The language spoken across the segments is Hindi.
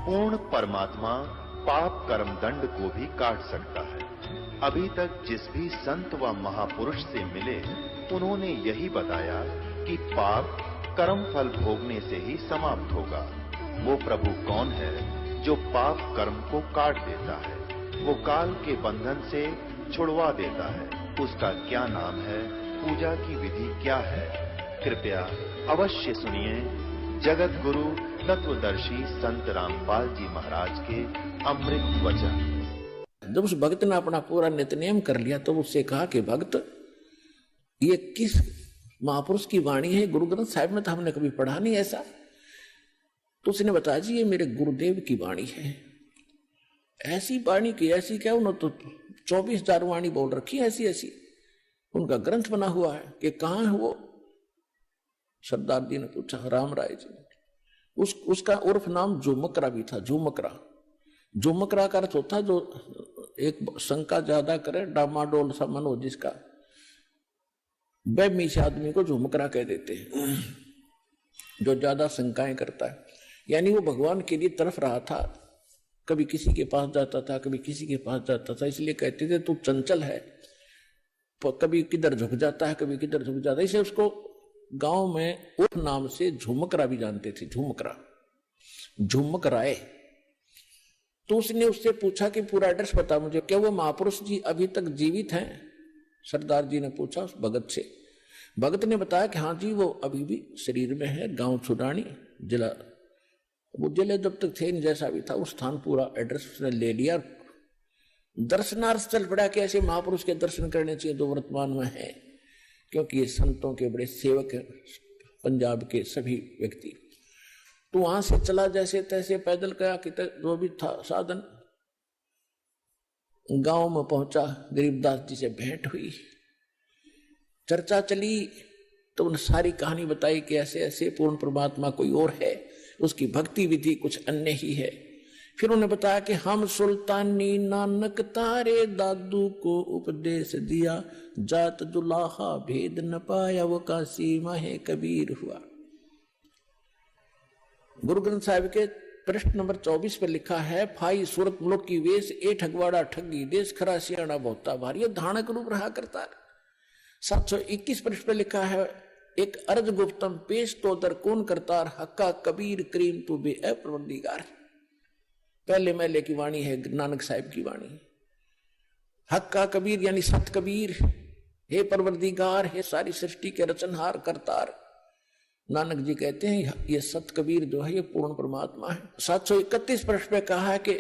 पूर्ण परमात्मा पाप कर्म दंड को भी काट सकता है। अभी तक जिस भी संत व महापुरुष से मिले, उन्होंने यही बताया कि पाप कर्म फल भोगने से ही समाप्त होगा। वो प्रभु कौन है जो पाप कर्म को काट देता है, वो काल के बंधन से छुड़वा देता है। उसका क्या नाम है, पूजा की विधि क्या है? कृपया अवश्य सुनिए जगत गुरु तत्वदर्शी संत रामपाल जी महाराज के अमृत वचन। जब उस भक्त ने अपना पूरा नित्यनेम कर लिया तो उससे कहा कि भक्त, ये किस महापुरुष की वाणी है? गुरु ग्रंथ साहिब में तो हमने कभी पढ़ा नहीं ऐसा। तो उसने बताया जी ये मेरे गुरुदेव की वाणी है। ऐसी वाणी की ऐसी क्या, उन्होंने तो 24,000 वाणी बोल रखी है ऐसी ऐसी, उनका ग्रंथ बना हुआ है कि कहां है वो? सरदार जी ने पूछा, राम राय जी ने। उसका उर्फ नाम झुमकरा भी था। झुमकरा का अर्थ होता जो एक शंका ज्यादा करे, डामाडोल सा मन हो जिसका, बेमीश आदमी को झुमकरा कह देते हैं, जो ज्यादा शंकाएं करता है। यानी वो भगवान के लिए तरफ रहा था, कभी किसी के पास जाता था, कभी किसी के पास जाता था, इसलिए कहते थे तू चंचल है, कभी किधर झुक जाता है, कभी किधर झुक जाता है। इसे उसको गांव में उर्फ नाम से झुमकरा भी जानते थे, झुमकराए। तो उसने उससे पूछा कि पूरा एड्रेस बता मुझे, क्या वो महापुरुष जी अभी तक जीवित हैं? सरदार जी ने पूछा उस भगत से। भगत ने बताया कि हाँ जी वो अभी भी शरीर में है, गांव छुड़ानी जिला। वो जिले जब तक थे जैसा भी था, उस स्थान पूरा एड्रेस उसने ले लिया। दर्शनार्थ चल पड़ा कि ऐसे महापुरुष के दर्शन करने चाहिए जो वर्तमान में है, क्योंकि ये संतों के बड़े सेवक हैं पंजाब के सभी व्यक्ति। तो वहां से चला जैसे तैसे पैदल गया कि जो भी था साधन, गांव में पहुंचा, गरीबदास जी से भेंट हुई, चर्चा चली। तो उन्हें सारी कहानी बताई कि ऐसे ऐसे पूर्ण परमात्मा कोई और है, उसकी भक्ति विधि कुछ अन्य ही है। फिर उन्हें बताया कि हम सुल्तानी नानक तारे दादू को उपदेश दिया, जात दुलाहा भेद न पाया, वो काशी माहे कबीर हुआ। गुरु ग्रंथ साहिब के पृष्ठ नंबर 24 पर लिखा है, फाई सूरत मुल्क की वेश ए ठगवाड़ा ठगी, देश खरा सियाणा बहुता भारी, धानक रूप रहा करता। 721 पृष्ठ पर लिखा है, एक अर्ज गुप्तम पेश तो दर कौन करतार, हक्का कबीर करीम तू बे परवरदिगार। पहले महले की वाणी है, नानक साहिब की वाणी। हक्का कबीर यानी सत कबीर, हे परवरदिगार, हे सारी सृष्टि के रचनहार करतार। नानक जी कहते हैं ये सत कबीर जो है ये पूर्ण परमात्मा है। 731 पृष्ठ पे कहा है कि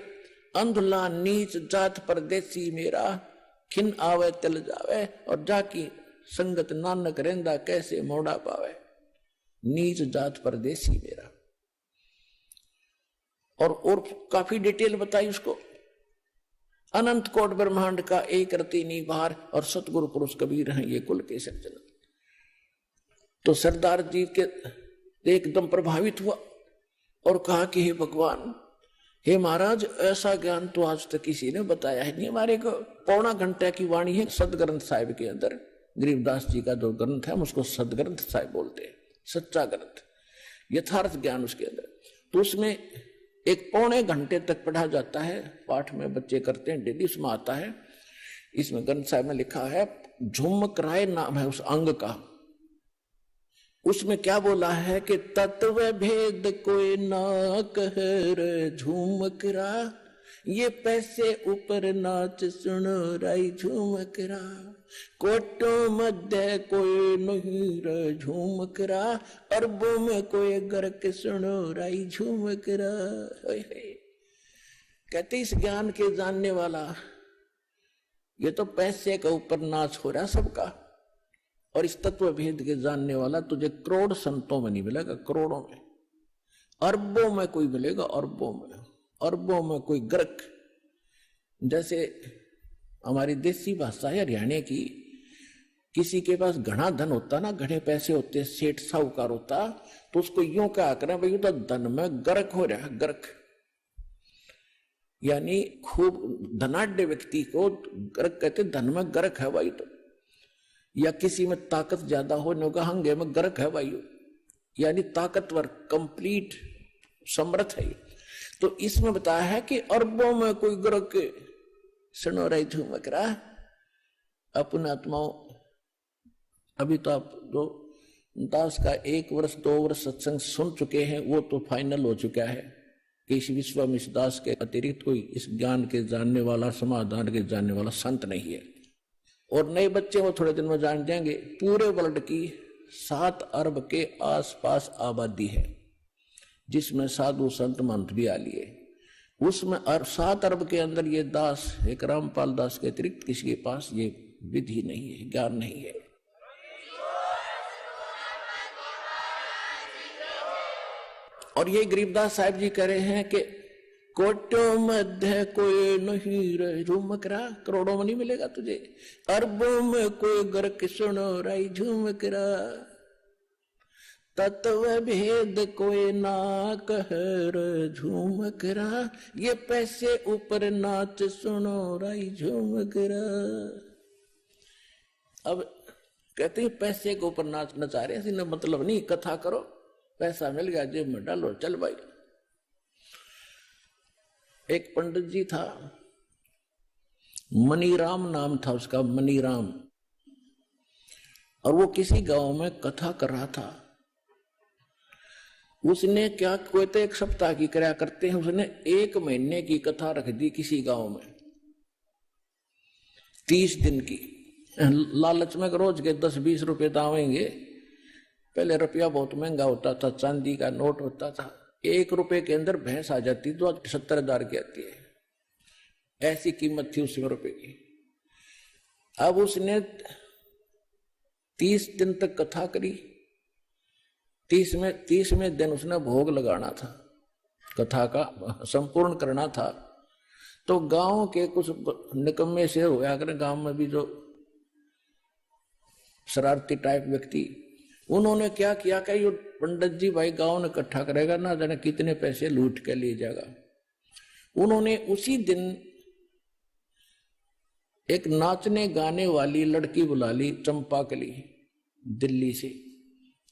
अंधला नीच जात परदेसी मेरा, खिन आवे तिल जावे, और जाकी संगत नानक रेंदा कैसे मोड़ा पावे। नीच जात परदेसी मेरा, और काफी डिटेल बताई उसको। अनंत कोट ब्रह्मांड का एक रति निभार, और सतगुरु पुरुष कबीर हैं ये कुल के सज्जन। तो सरदार जी के एकदम प्रभावित हुआ और कहा कि हे भगवान, हे महाराज, ऐसा ज्ञान तो आज तक किसी ने बताया है नहीं। हमारे को पौना घंटे की वाणी है सदग्रंथ साहिब के अंदर। गरीबदास जी का जो ग्रंथ है उसको सदग्रंथ साहिब बोलते हैं, सच्चा ग्रंथ, यथार्थ ज्ञान उसके अंदर। तो उसमें एक पौने घंटे तक पढ़ा जाता है, पाठ में बच्चे करते हैं डेली, उसमें आता है। इसमें ग्रंथ साहिब में लिखा है, झुमकराय नाम है उस अंग का। उसमें क्या बोला है कि तत्व भेद कोई ना कह रे झुमकरा, ये पैसे ऊपर नाच सुनो राई झुमकरा, कोटों मध्य कोई नहीं रे झुमकरा, अरबों में कोई गर्क सुनो राई झुमकरा। कहते इस ज्ञान के जानने वाला, ये तो पैसे का ऊपर नाच हो रहा सबका, और इस तत्व भेद के जानने वाला तुझे करोड़ संतों में नहीं मिलेगा, करोड़ों में, अरबों में कोई मिलेगा, अरबों में कोई गर्क। जैसे हमारी देसी भाषा है हरियाणा की, किसी के पास घना धन होता ना, घने पैसे होते, सेठ साहूकार होता, तो उसको यूं क्या करें भाई तो धन में गर्क हो रहा है, गर्क यानी खूब धनाढ़ व्यक्ति को गर्क कहते, धन में गर्क है भाई। तो या किसी में ताकत ज्यादा हो, हंगे में गर्क है भाई, यानी ताकतवर, कंप्लीट समर्थ है। तो इसमें बताया है कि अरबों में कोई ग्रह के सुनो रही झूमक रहा अपने आत्माओं। अभी तो आप जो दास का 1 वर्ष 2 वर्ष सत्संग सुन चुके हैं वो तो फाइनल हो चुका है कि इस विश्व में इस दास के अतिरिक्त कोई इस ज्ञान के जानने वाला, समाधान के जानने वाला संत नहीं है। और नए बच्चे वो थोड़े दिन में जान जाएंगे। पूरे वर्ल्ड की 7 अरब के आसपास आबादी है, जिसमें साधु संत मंत भी आ लिए। उसमें 7 अरब के अंदर ये दास, एक रामपाल दास के अतिरिक्त किसी के पास ये विधि नहीं है, ज्ञान नहीं है। और ये गरीबदास साहब जी कह रहे हैं कि कोटों मध्य कोई नहीं रहे झूमक रहा, करोड़ों में नहीं मिलेगा तुझे, अरबों में कोई गर्क सुनो राई झूमक रहा, तत्व भेद कोई ना कहर झूमक रहा, ये पैसे ऊपर नाच सुनो राई झूमक रहा। अब कहते हैं पैसे के ऊपर नाच नचा रहे हैं, मतलब नहीं, कथा करो, पैसा मिल गया जेब में डालो, चल भाई। एक पंडित जी था, मनीराम नाम था उसका, मनीराम, और वो किसी गांव में कथा कर रहा था। उसने क्या, कोई तो 1 सप्ताह की कराया करते हैं, उसने 1 महीने की कथा रख दी किसी गांव में, 30 दिन की। लालच में रोज के 10-20 रुपए दावेंगे। पहले रुपया बहुत महंगा होता था, चांदी का नोट होता था, 1 रुपए के अंदर भैंस आ जाती तो आज 70,000 की आती है, ऐसी कीमत थी उस रुपए की। अब उसने 30 दिन तक कथा करी। 30वें दिन उसने भोग लगाना था, कथा का संपूर्ण करना था। तो गांव के कुछ निकम्मे से होया करें, गांव में भी जो शरारती टाइप व्यक्ति, उन्होंने क्या किया कि ये पंडित जी भाई गांव ने इकट्ठा करेगा, ना जाने कितने पैसे लूट के ले जाएगा। उन्होंने उसी दिन एक नाचने गाने वाली लड़की बुला ली, चंपाकली, दिल्ली से,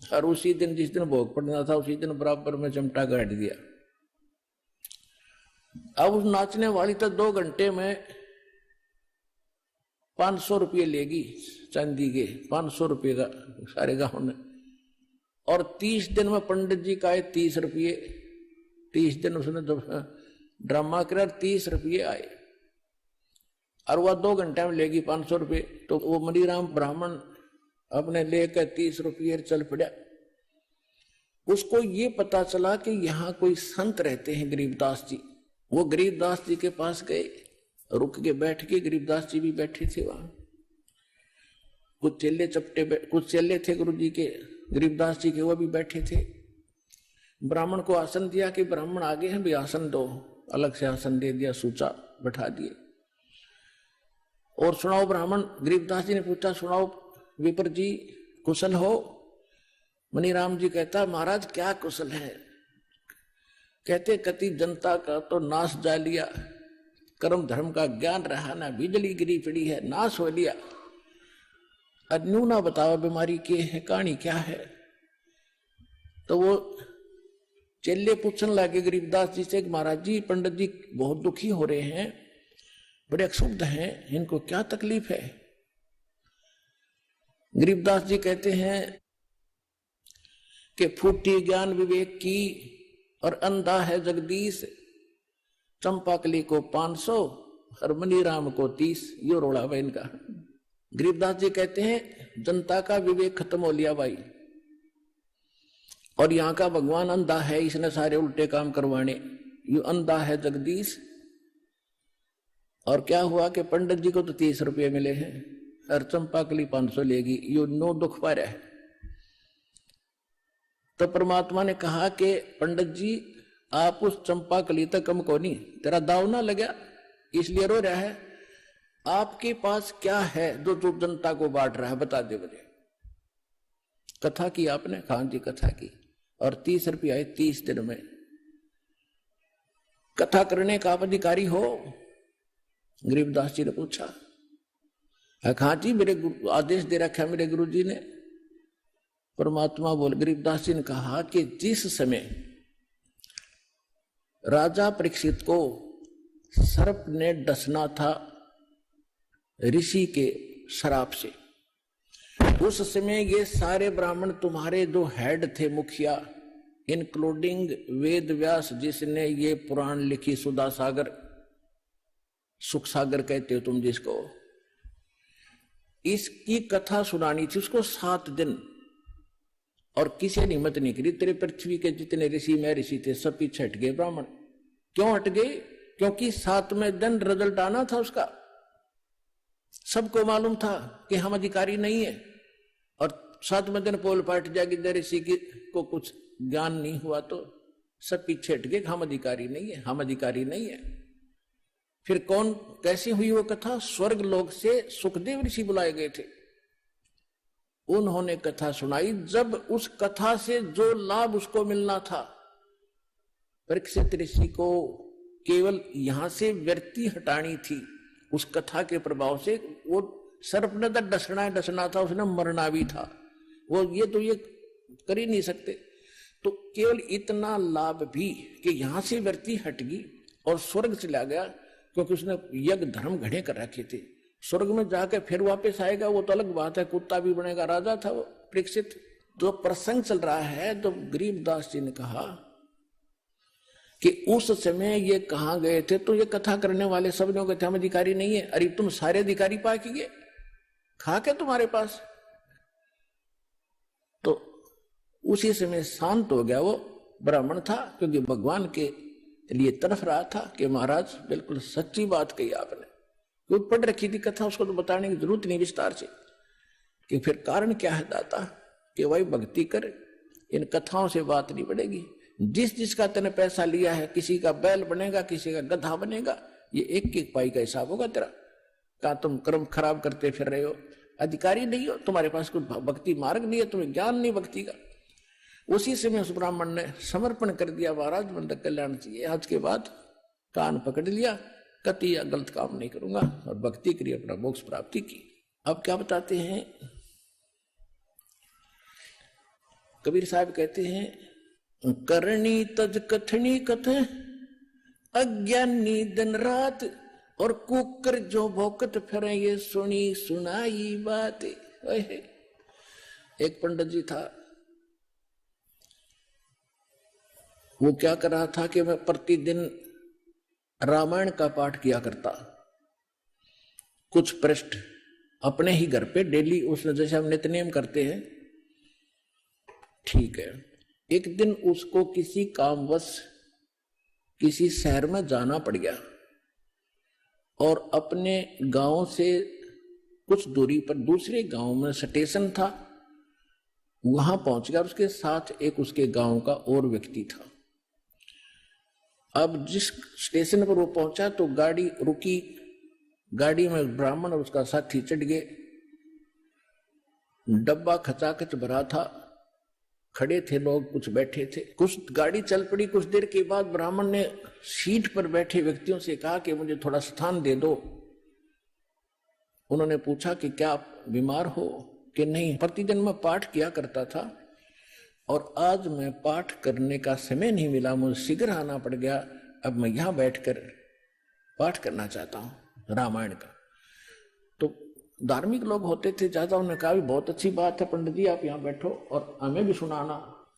और उसी दिन जिस दिन भोग पड़ना था उसी दिन बराबर में चिमटा गाड़ दिया। अब उस नाचने वाली तो 2 घंटे में 500 रुपये लेगी, चांदी के 500 रुपये का सारे गांव ने। और 30 दिन में पंडित जी का आए 30 रुपये। 30 दिन उसने जब ड्रामा करा 30 रुपये आए, और वह 2 घंटे में लेगी 500 रुपये। तो वो मनीराम ब्राह्मण अपने लेकर 30 रुपये चल पड़ा। उसको ये पता चला कि यहाँ कोई संत रहते हैं, गरीबदास जी। वो गरीबदास जी के पास गए, रुक के बैठ के, गरीबदास जी भी बैठे थे वहां। कुछ चेले थे गुरु जी के, गरीबदास जी के, वो भी बैठे थे। ब्राह्मण को आसन दिया कि ब्राह्मण आगे हैं भी आसन दो, अलग से आसन दे दिया, सूचा बैठा दिए। और सुनाओ ब्राह्मण, गरीबदास जी ने पूछा, सुनाओ विपर जी, कुशल हो? मनीराम जी कहता, महाराज क्या कुशल है? कहते, कति जनता का तो नाश जा लिया, कर्म धर्म का ज्ञान रहा ना, बिजली गिरी पड़ी है, नाश हो लिया। अनु ना बताओ बीमारी की है, कहानी क्या है? तो वो चेले पूछने लगे गरीबदास जी से, महाराज जी पंडित जी बहुत दुखी हो रहे हैं, बड़े क्षुब्ध हैं, इनको क्या तकलीफ है? गरीबदास जी कहते हैं कि फूटी ज्ञान विवेक की और अंधा है जगदीश, चंपाकली को 500 और मनीराम को 30, यो रोड़ा भाई इनका। गरीबदास जी कहते हैं जनता का विवेक खत्म हो लिया भाई, और यहाँ का भगवान अंधा है, इसने सारे उल्टे काम करवाने, यू अंधा है जगदीश। और क्या हुआ कि पंडित जी को तो 30 रुपये मिले हैं और चंपाकली 500 लेगी, यो 9 दुख पर है। तो परमात्मा ने कहा कि पंडित जी आप उस चंपाकली तक कम को नहीं, तेरा दाव ना लगा इसलिए रो रहा है। आपके पास क्या है जो जनता को बांट रहा है, बता दे मुझे। कथा की आपने? खान जी कथा की, और 30 रुपये आए 30 दिन में। कथा करने का आप अधिकारी हो? गरीबदास जी ने पूछा। खां जी मेरे आदेश दे रखा मेरे गुरु जी ने। परमात्मा बोल, गरीबदास जी ने कहा कि जिस समय राजा परीक्षित को सर्प ने डसना था ऋषि के श्राप से। उस समय ये सारे ब्राह्मण तुम्हारे जो हेड थे मुखिया, इंक्लूडिंग वेद व्यास जिसने ये पुराण लिखी, सुधा सागर, सुख सागर कहते हो तुम जिसको, इसकी कथा सुनानी थी उसको 7 दिन, और किसी ने हिम्मत नहीं करी। तेरे पृथ्वी के जितने ऋषि में ऋषि थे सब पीछे हट गए ब्राह्मण। क्यों हट गए? क्योंकि 7वें दिन रिजल्ट आना था उसका। सबको मालूम था कि हम अधिकारी नहीं है, और 7वें दिन पोल पाट जाएगी, ऋषि को कुछ ज्ञान नहीं हुआ तो सब पीछे हट गए, हम अधिकारी नहीं है, हम अधिकारी नहीं है। फिर कौन, कैसी हुई वो कथा? स्वर्ग लोक से सुखदेव ऋषि बुलाए गए थे, उन्होंने कथा सुनाई। जब उस कथा से जो लाभ उसको मिलना था, परीक्षित ऋषि को केवल यहां से व्यक्ति हटानी थी उस कथा के प्रभाव से। वो सर्प ने तो डसना था, उसने मरना भी था, वो ये कर ही नहीं सकते। तो केवल इतना लाभ भी कि यहां से व्यक्ति हट गई और स्वर्ग चला गया, क्योंकि उसने यज्ञ धर्म घड़े कर रखे थे। स्वर्ग में जाके फिर वापस आएगा वो तो अलग बात है, कुत्ता भी बनेगा, राजा था वो परीक्षित। जो प्रसंग चल रहा है, तो गरीबदास जी ने कहा कि उस समय ये कहाँ गए थे, तो ये कथा करने वाले सब लोग कहते हम अधिकारी नहीं है। अरे तुम सारे अधिकारी पा के गए, खा के तुम्हारे पास। तो उसी समय शांत हो गया वो ब्राह्मण था, क्योंकि भगवान के लिए तरफ रहा था कि महाराज बिल्कुल सच्ची बात कही आपने। क्योंकि पढ़ रखी थी कथा, उसको तो बताने की जरूरत नहीं विस्तार से कि फिर कारण क्या है दाता, कि भाई भक्ति कर, इन कथाओं से बात नहीं बढ़ेगी। जिस जिसका तेने पैसा लिया है, किसी का बैल बनेगा, किसी का गधा बनेगा, ये एक एक पाई का हिसाब होगा तेरा। कहा तुम कर्म खराब करते फिर रहे हो, अधिकारी नहीं हो, तुम्हारे पास कोई भक्ति मार्ग नहीं है, तुम्हें ज्ञान नहीं भक्ति का। उसी समय उस ब्राह्मण ने समर्पण कर दिया, महाराज बंधक कल्याण चाहिए, आज के बाद कान पकड़ लिया, कति या गलत काम नहीं करूंगा, और भक्ति करी, अपना मोक्ष प्राप्ति की। अब क्या बताते हैं कबीर साहब, कहते हैं करनी तज कथनी कथ, अज्ञानी दिन रात, और कुकर जो भोकत फिरे ये सुनी सुनाई बात। एक पंडित जी था, वो क्या कर रहा था कि मैं प्रतिदिन रामायण का पाठ किया करता, कुछ पृष्ठ अपने ही घर पे डेली, उसने जैसे हम नित्यनेम करते हैं, ठीक है। एक दिन उसको किसी कामवश किसी शहर में जाना पड़ गया, और अपने गांव से कुछ दूरी पर दूसरे गांव में स्टेशन था, वहां पहुंच गया। उसके साथ एक उसके गांव का और व्यक्ति था। अब जिस स्टेशन पर वो पहुंचा तो गाड़ी रुकी, गाड़ी में ब्राह्मण और उसका साथी चढ़ गए। डब्बा खचाखच भरा था, खड़े थे लोग, कुछ बैठे थे। कुछ गाड़ी चल पड़ी। कुछ देर के बाद ब्राह्मण ने सीट पर बैठे व्यक्तियों से कहा कि मुझे थोड़ा स्थान दे दो। उन्होंने पूछा कि क्या आप बीमार हो? कि नहीं, प्रतिदिन मैं पाठ किया करता था और आज मैं पाठ करने का समय नहीं मिला, मुझे शीघ्र आना पड़ गया, अब मैं यहां बैठकर पाठ करना चाहता हूं रामायण का। तो धार्मिक लोग होते थे ज्यादा, उन्होंने कहा भी बहुत अच्छी बात है पंडित जी, आप यहाँ बैठो और हमें भी सुनाना,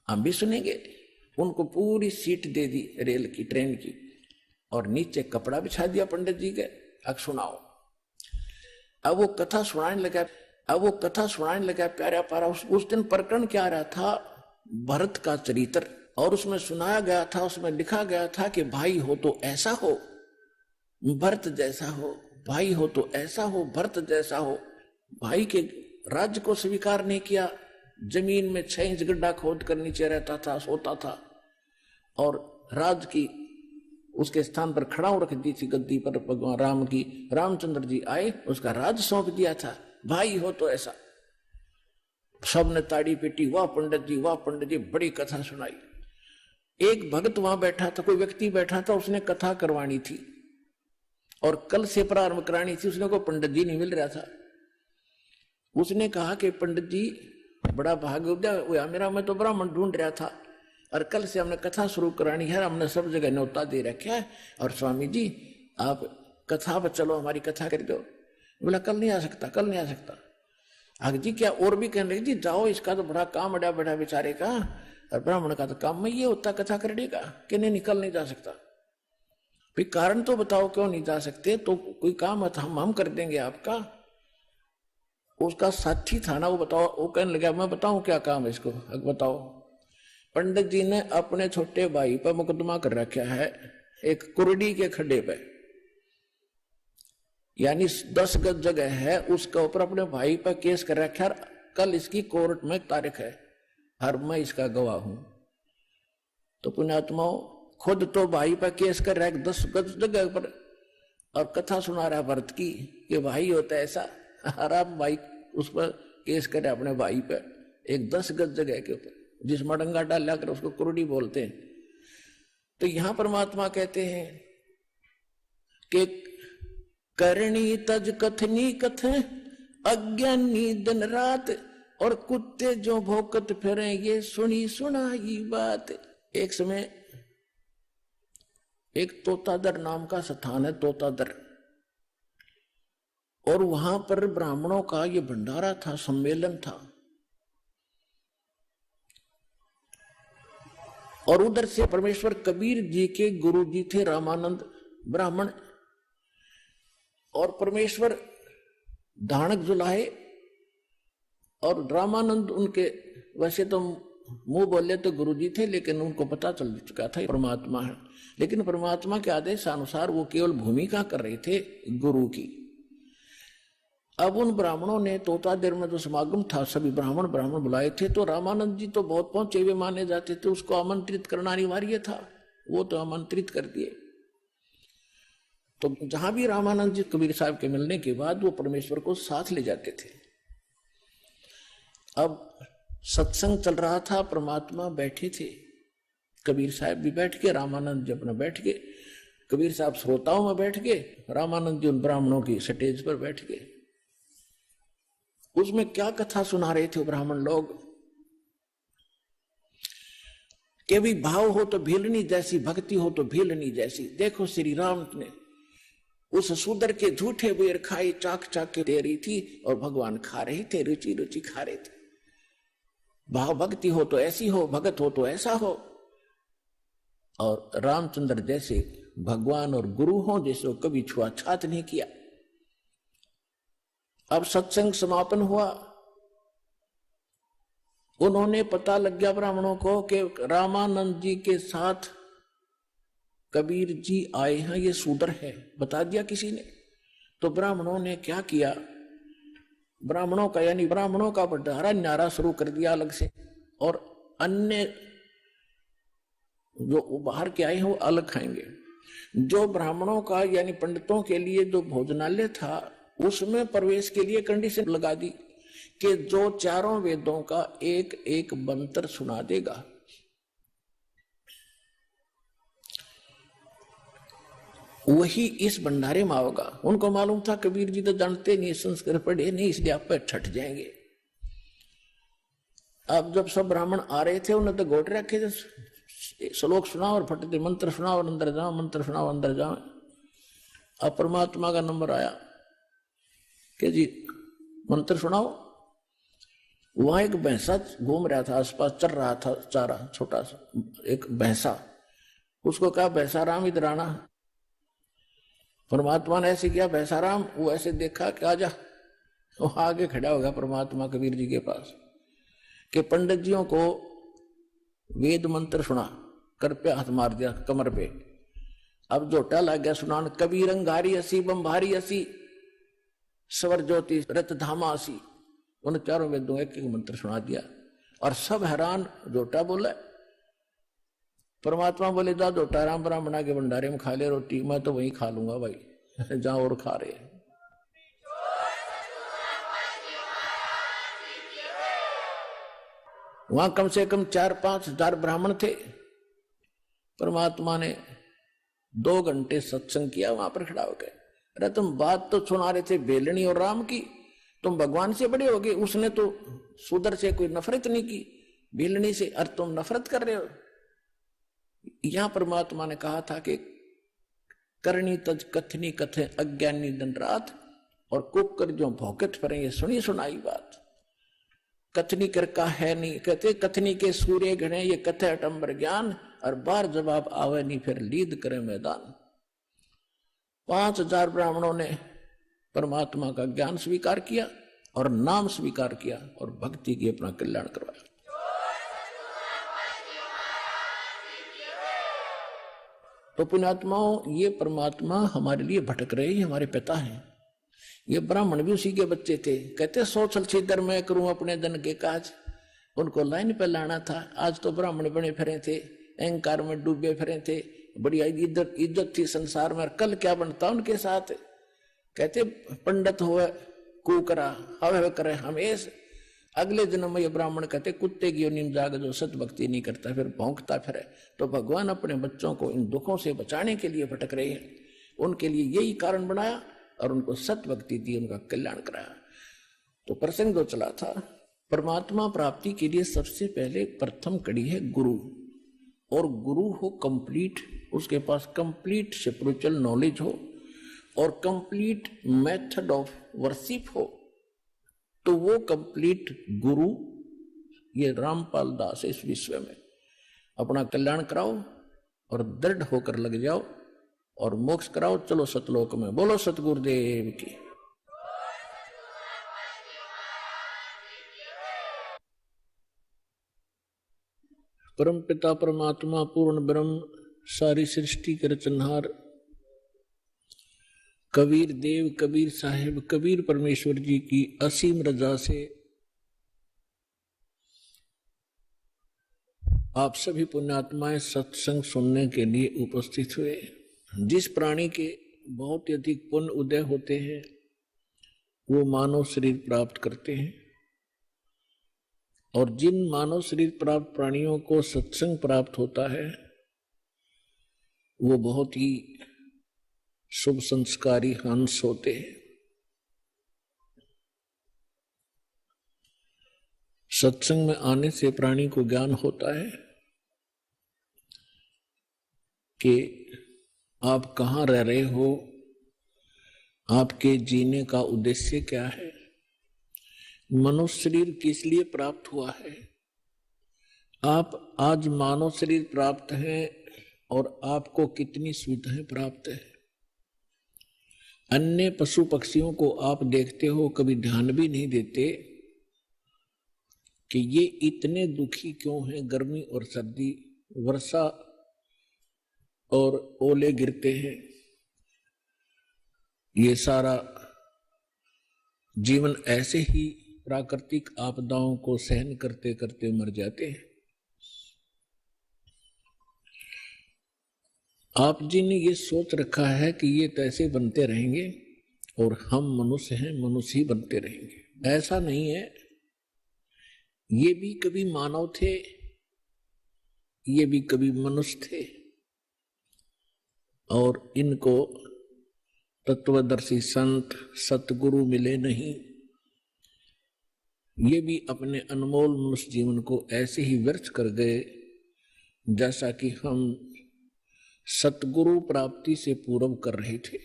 हम भी सुनेंगे। उनको पूरी सीट दे दी रेल की, ट्रेन की, और नीचे कपड़ा बिछा दिया पंडित जी के, अब सुनाओ। अब वो कथा सुनाने लगा प्यारा प्यारा। उस दिन प्रकरण क्या रहा था, भरत का चरित्र, और उसमें सुनाया गया था, उसमें लिखा गया था कि भाई हो तो ऐसा हो, भरत जैसा हो, भाई हो तो ऐसा हो, भरत जैसा हो। भाई के राज्य को स्वीकार नहीं किया, जमीन में 6 इंच गड्ढा खोद कर नीचे रहता था, सोता था, और राज की उसके स्थान पर खड़ा रख दी थी गद्दी पर भगवान राम की। रामचंद्र जी आए, उसका राज सौंप दिया था, भाई हो तो ऐसा। सब ने ताड़ी पीटी, वाह पंडित जी, बड़ी कथा सुनाई। एक भक्त वहां बैठा था, कोई व्यक्ति बैठा था, उसने कथा करवानी थी और कल से प्रारंभ करानी थी, उसने को पंडित जी नहीं मिल रहा था। उसने कहा कि पंडित जी बड़ा भाग्योदय हुआ मेरा, मैं तो ब्राह्मण ढूंढ रहा था, और कल से हमने कथा शुरू करानी है, हमने सब जगह न्योता दे रखा है, और स्वामी जी आप कथा पर चलो, हमारी कथा कर दो। बोला कल नहीं आ सकता, कल नहीं आ सकता। आगे जी क्या और भी कहने लगे जी जाओ, इसका तो बड़ा काम बड़ा बड़ा बेचारे का, और ब्राह्मण का तो काम में ये होता कथा करने का कि नहीं निकल नहीं जा सकता। भाई कारण तो बताओ क्यों नहीं जा सकते, तो कोई काम है तो हम कर देंगे आपका। उसका साथी था ना, वो बताओ, वो कहने लगा मैं बताऊं क्या काम है इसको, बताओ। पंडित जी ने अपने छोटे भाई पर मुकदमा कर रखा है एक कुरडी के खड्डे पे, यानी 10 गज जगह है, उसके ऊपर अपने भाई पर केस कर रखा है। कल इसकी कोर्ट में तारीख है, हर मैं इसका गवाह हूं। तो पुण्यात्माओं, खुद तो भाई पर केस कर रहा है 10 गज जगह पर, और कथा सुना रहा है भरत की कि भाई होता है ऐसा, और आप भाई उस पर केस कर रहे अपने भाई पर एक 10 गज जगह के ऊपर, जिस मडंगा डाल कर उसको कुरडी बोलते हैं। तो यहां परमात्मा कहते हैं कि करणी तज कथनी कथ अज्ञानी दिन रात, और कुत्ते जो भौंकत फिरे ये सुनी सुनाई बात। एक समय एक तोतादर नाम का स्थान है, तोतादर, और वहां पर ब्राह्मणों का ये भंडारा था, सम्मेलन था। और उधर से परमेश्वर कबीर जी के गुरु जी थे रामानंद ब्राह्मण, और परमेश्वर धानक जुलाहे, और रामानंद उनके वैसे तो मुंह बोले तो गुरु जी थे, लेकिन उनको पता चल चुका था परमात्मा है। लेकिन परमात्मा के आदेश अनुसार वो केवल भूमिका कर रहे थे गुरु की। अब उन ब्राह्मणों ने तोतादेर में जो समागम था, सभी ब्राह्मण बुलाए थे, तो रामानंद जी तो बहुत पहुंचे हुए माने जाते थे, उसको आमंत्रित करना अनिवार्य था, वो तो आमंत्रित कर दिए। तो जहां भी रामानंद जी कबीर साहब के मिलने के बाद वो परमेश्वर को साथ ले जाते थे। अब सत्संग चल रहा था, परमात्मा बैठे थे, कबीर साहब भी बैठ के, रामानंद जी अपना बैठ के, कबीर साहब श्रोताओं में बैठ के, रामानंद जी उन ब्राह्मणों की स्टेज पर बैठ के। उसमें क्या कथा सुना रहे थे ब्राह्मण लोग कि भी भाव हो तो भीलनी जैसी, भक्ति हो तो भीलनी जैसी। देखो श्री राम ने उस सुदर के झूठे बेर खाए, चाक चाक के दे रही थी, और भगवान खा रहे थे, रुचि रुचि खा रहे थे। भाव भक्ति हो तो ऐसी हो, भगत हो तो ऐसा हो, और रामचंद्र जैसे भगवान और गुरु हो जैसे कभी छुआछात नहीं किया। अब सत्संग समापन हुआ, उन्होंने पता लग गया ब्राह्मणों को कि रामानंद जी के साथ कबीर जी आए हैं, ये शूद्र है, बता दिया किसी ने। तो ब्राह्मणों ने क्या किया, ब्राह्मणों का यानी ब्राह्मणों का भंडारा न्यारा शुरू कर दिया अलग से, और अन्य जो बाहर के आए हैं वो अलग खाएंगे। जो ब्राह्मणों का यानी पंडितों के लिए जो भोजनालय था, उसमें प्रवेश के लिए कंडीशन लगा दी कि जो चारों वेदों का एक एक मंत्र सुना देगा, वही इस भंडारे में आओगा। उनको मालूम था कबीर जी तो जानते नहीं, संस्कृत पढ़े नहीं, इसलिए आप पे ठट जाएंगे। अब जब सब ब्राह्मण आ रहे थे, उन्हें तो गोट रखे थे, श्लोक सुनाओ और फटते मंत्र सुनाओ और अंदर जाओ, मंत्र सुनाओ अंदर जाओ। अब परमात्मा का नंबर आया कि जी मंत्र सुनाओ। वहां एक भैंसा घूम रहा था, आसपास चल रहा था चारा, छोटा सा एक भैंसा। उसको कहा भैंसा राम इधर आना। परमात्मा ने ऐसे किया, भैंसा राम, वो ऐसे देखा कि आजा। वो आगे खड़ा होगा परमात्मा कबीर जी के पास कि पंडित जियों को वेद मंत्र सुना, कर पे हाथ मार दिया कमर पे। अब जोटा लग गया सुनान, कबीर अंगारी असी बम्भारी असी स्वर ज्योति रत धामा असी। उन चारों वेदों एक एक मंत्र सुना दिया और सब हैरान। जोटा बोला, परमात्मा बोले जा जोटा राम ब्राह्मणा के भंडारे में खा ले रोटी, मैं तो वहीं खा लूंगा भाई जहां और खा रहे हैं। वहां कम से कम 4-5 हजार ब्राह्मण थे। परमात्मा ने 2 घंटे सत्संग किया वहां पर खड़ा होकर। अरे तुम बात तो सुना रहे थे बेलनी और राम की, तुम भगवान से बड़े हो गए। उसने तो सुदर से कोई नफरत नहीं की, बेलनी से, और तुम नफरत कर रहे हो। यहां परमात्मा ने कहा था कि करनी तज कथनी कथे अज्ञानी दिन रात, और कुकर जो भौकत पर ये सुनी सुनाई बात। कथनी कर का है नहीं कहते, कथनी के सूर्य घने ये कथे अटंबर ज्ञान, और बार जवाब आवे नहीं फिर लीद करे मैदान। 5000 ब्राह्मणों ने परमात्मा का ज्ञान स्वीकार किया और नाम स्वीकार किया और भक्ति की अपना कल्याण करवाया। तो पुण्यात्माओं, ये परमात्मा हमारे लिए भटक रहे हैं, हमारे पिता हैं। ये ब्राह्मण भी उसी के बच्चे थे। कहते सोचल छिदर मैं करूं अपने धन के काज, उनको लाइन पे लाना था। आज तो ब्राह्मण बने फिरे थे, अहंकार में डूबे फिरे थे, बड़ी इज्जत थी संसार में, और कल क्या बनता उनके साथ। कहते पंडित हुए कुकरा हवे करे हमेश, अगले जन्म में ये ब्राह्मण कहते कुत्ते की नींद जाग जो सत भक्ति नहीं करता फिर भौंकता फिरे। तो भगवान अपने बच्चों को इन दुखों से बचाने के लिए भटक रहे हैं, उनके लिए यही कारण बनाया और उनको सत भक्ति दी, उनका कल्याण कराया। तो प्रसंग जो चला था, परमात्मा प्राप्ति के लिए सबसे पहले प्रथम कड़ी है गुरु, और गुरु हो कंप्लीट, उसके पास कंप्लीट स्पिरिचुअल नॉलेज हो और कंप्लीट मेथड ऑफ वर्शिप हो, तो वो कंप्लीट गुरु ये रामपाल दास इस विश्व में अपना कल्याण कराओ और दृढ़ होकर लग जाओ और मोक्ष कराओ। चलो सतलोक में। बोलो सतगुरुदेव की। परम पिता परमात्मा पूर्ण ब्रह्म सारी सृष्टि के रचनहार कबीर देव कबीर साहिब कबीर परमेश्वर जी की असीम रजा से आप सभी पुण्यात्माएं सत्संग सुनने के लिए उपस्थित हुए। जिस प्राणी के बहुत ही अधिक पुण्य उदय होते हैं वो मानव शरीर प्राप्त करते हैं, और जिन मानव शरीर प्राप्त प्राणियों को सत्संग प्राप्त होता है वो बहुत ही शुभ संस्कारी हंस होते हैं। सत्संग में आने से प्राणी को ज्ञान होता है कि आप कहाँ रह रहे हो, आपके जीने का उद्देश्य क्या है, मनुष्य शरीर किस लिए प्राप्त हुआ है। आप आज मानव शरीर प्राप्त हैं और आपको कितनी सुविधाएं प्राप्त है। अन्य पशु पक्षियों को आप देखते हो, कभी ध्यान भी नहीं देते कि ये इतने दुखी क्यों हैं। गर्मी और सर्दी, वर्षा और ओले गिरते हैं, ये सारा जीवन ऐसे ही प्राकृतिक आपदाओं को सहन करते करते मर जाते हैं। आप जी ने ये सोच रखा है कि ये तो ऐसे बनते रहेंगे और हम मनुष्य हैं, मनुष्य ही बनते रहेंगे। ऐसा नहीं है। ये भी कभी मानव थे, ये भी कभी मनुष्य थे, और इनको तत्वदर्शी संत सतगुरु मिले नहीं। ये भी अपने अनमोल मनुष्य जीवन को ऐसे ही व्यर्थ कर गए जैसा कि हम सतगुरु प्राप्ति से पूर्व कर रहे थे।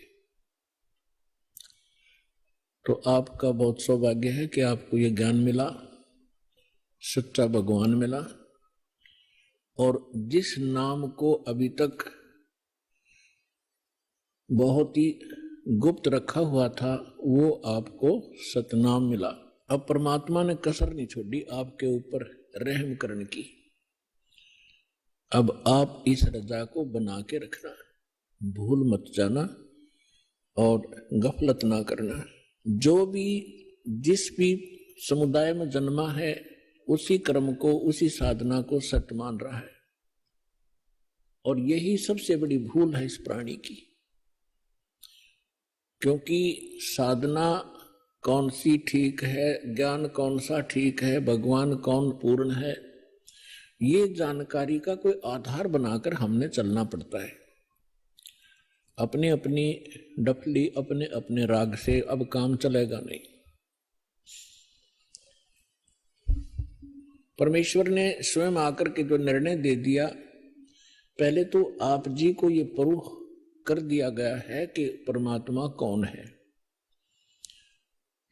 तो आपका बहुत सौभाग्य है कि आपको ये ज्ञान मिला, सच्चा भगवान मिला, और जिस नाम को अभी तक बहुत ही गुप्त रखा हुआ था वो आपको सतनाम मिला। अब परमात्मा ने कसर नहीं छोड़ी आपके ऊपर रहम करने की। अब आप इस रजा को बना के रखना, भूल मत जाना और गफलत ना करना। जो भी जिस भी समुदाय में जन्मा है उसी कर्म को, उसी साधना को सत्य मान रहा है, और यही सबसे बड़ी भूल है इस प्राणी की। क्योंकि साधना कौन सी ठीक है, ज्ञान कौन सा ठीक है, भगवान कौन पूर्ण है, ये जानकारी का कोई आधार बनाकर हमने चलना पड़ता है। अपनी अपनी डफली, अपने अपने राग से अब काम चलेगा नहीं। परमेश्वर ने स्वयं आकर के जो निर्णय दे दिया पहले तो आप जी को ये प्रूफ कर दिया गया है कि परमात्मा कौन है।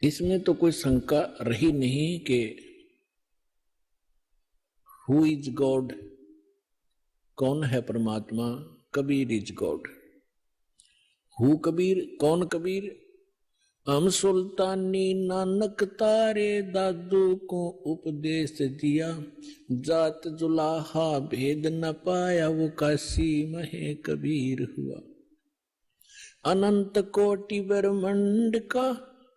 इसमें तो कोई शंका रही नहीं कि हु इज गॉड, कौन है परमात्मा। Kabir is God. Who Kabir, कौन कबीर। हम सुल्तानी नानक तारे दादू को उपदेश दिया, जात जुलाहा भेद न पाया वो काशी महे कबीर हुआ। अनंत कोटि ब्रह्मांड का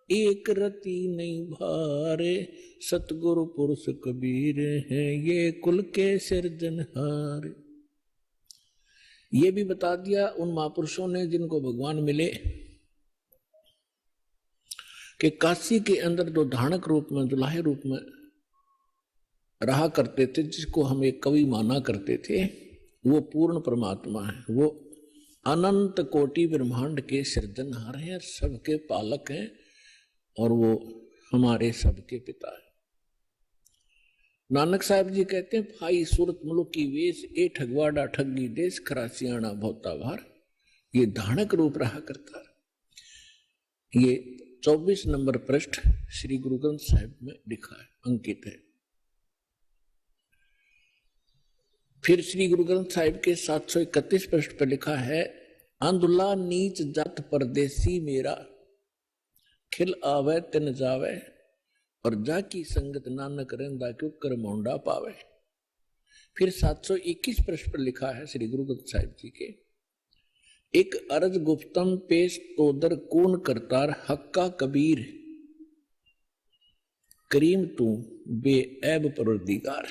एक रति नहीं भारे, सतगुरु पुरुष कबीर है ये कुल के सिरजनहार। ये भी बता दिया उन महापुरुषों ने जिनको भगवान मिले कि काशी के अंदर जो धानक रूप में, दुल्हे रूप में रहा करते थे, जिसको हम एक कवि माना करते थे, वो पूर्ण परमात्मा है। वो अनंत कोटि ब्रह्मांड के सृजनहार हैं, सबके पालक हैं और वो हमारे सबके पिता है। नानक साहब जी कहते हैं, भाई सूरत मुल्क की वेश ए ठगवाड़ा ठगी देश, खरासियाना भोता भार। ये धानक रूप रहा करता है। ये 24 नंबर पृष्ठ श्री गुरु ग्रंथ साहिब में लिखा है, अंकित है। फिर श्री गुरु ग्रंथ साहिब के 731 पृष्ठ पर लिखा है, अंधुला नीच जात परदेसी मेरा, खिल आवे तिन जावे, और जाकी संगत नानक रहंदा क्यों कर मोंडा पावे। फिर 721 पृष्ठ पर लिखा है श्री गुरु ग्रंथ साहिब जी के, एक अर्ज गुप्तम पेश तोदर कून करतार, हक्का कबीर करीम तू बेऐब परवरदिगार।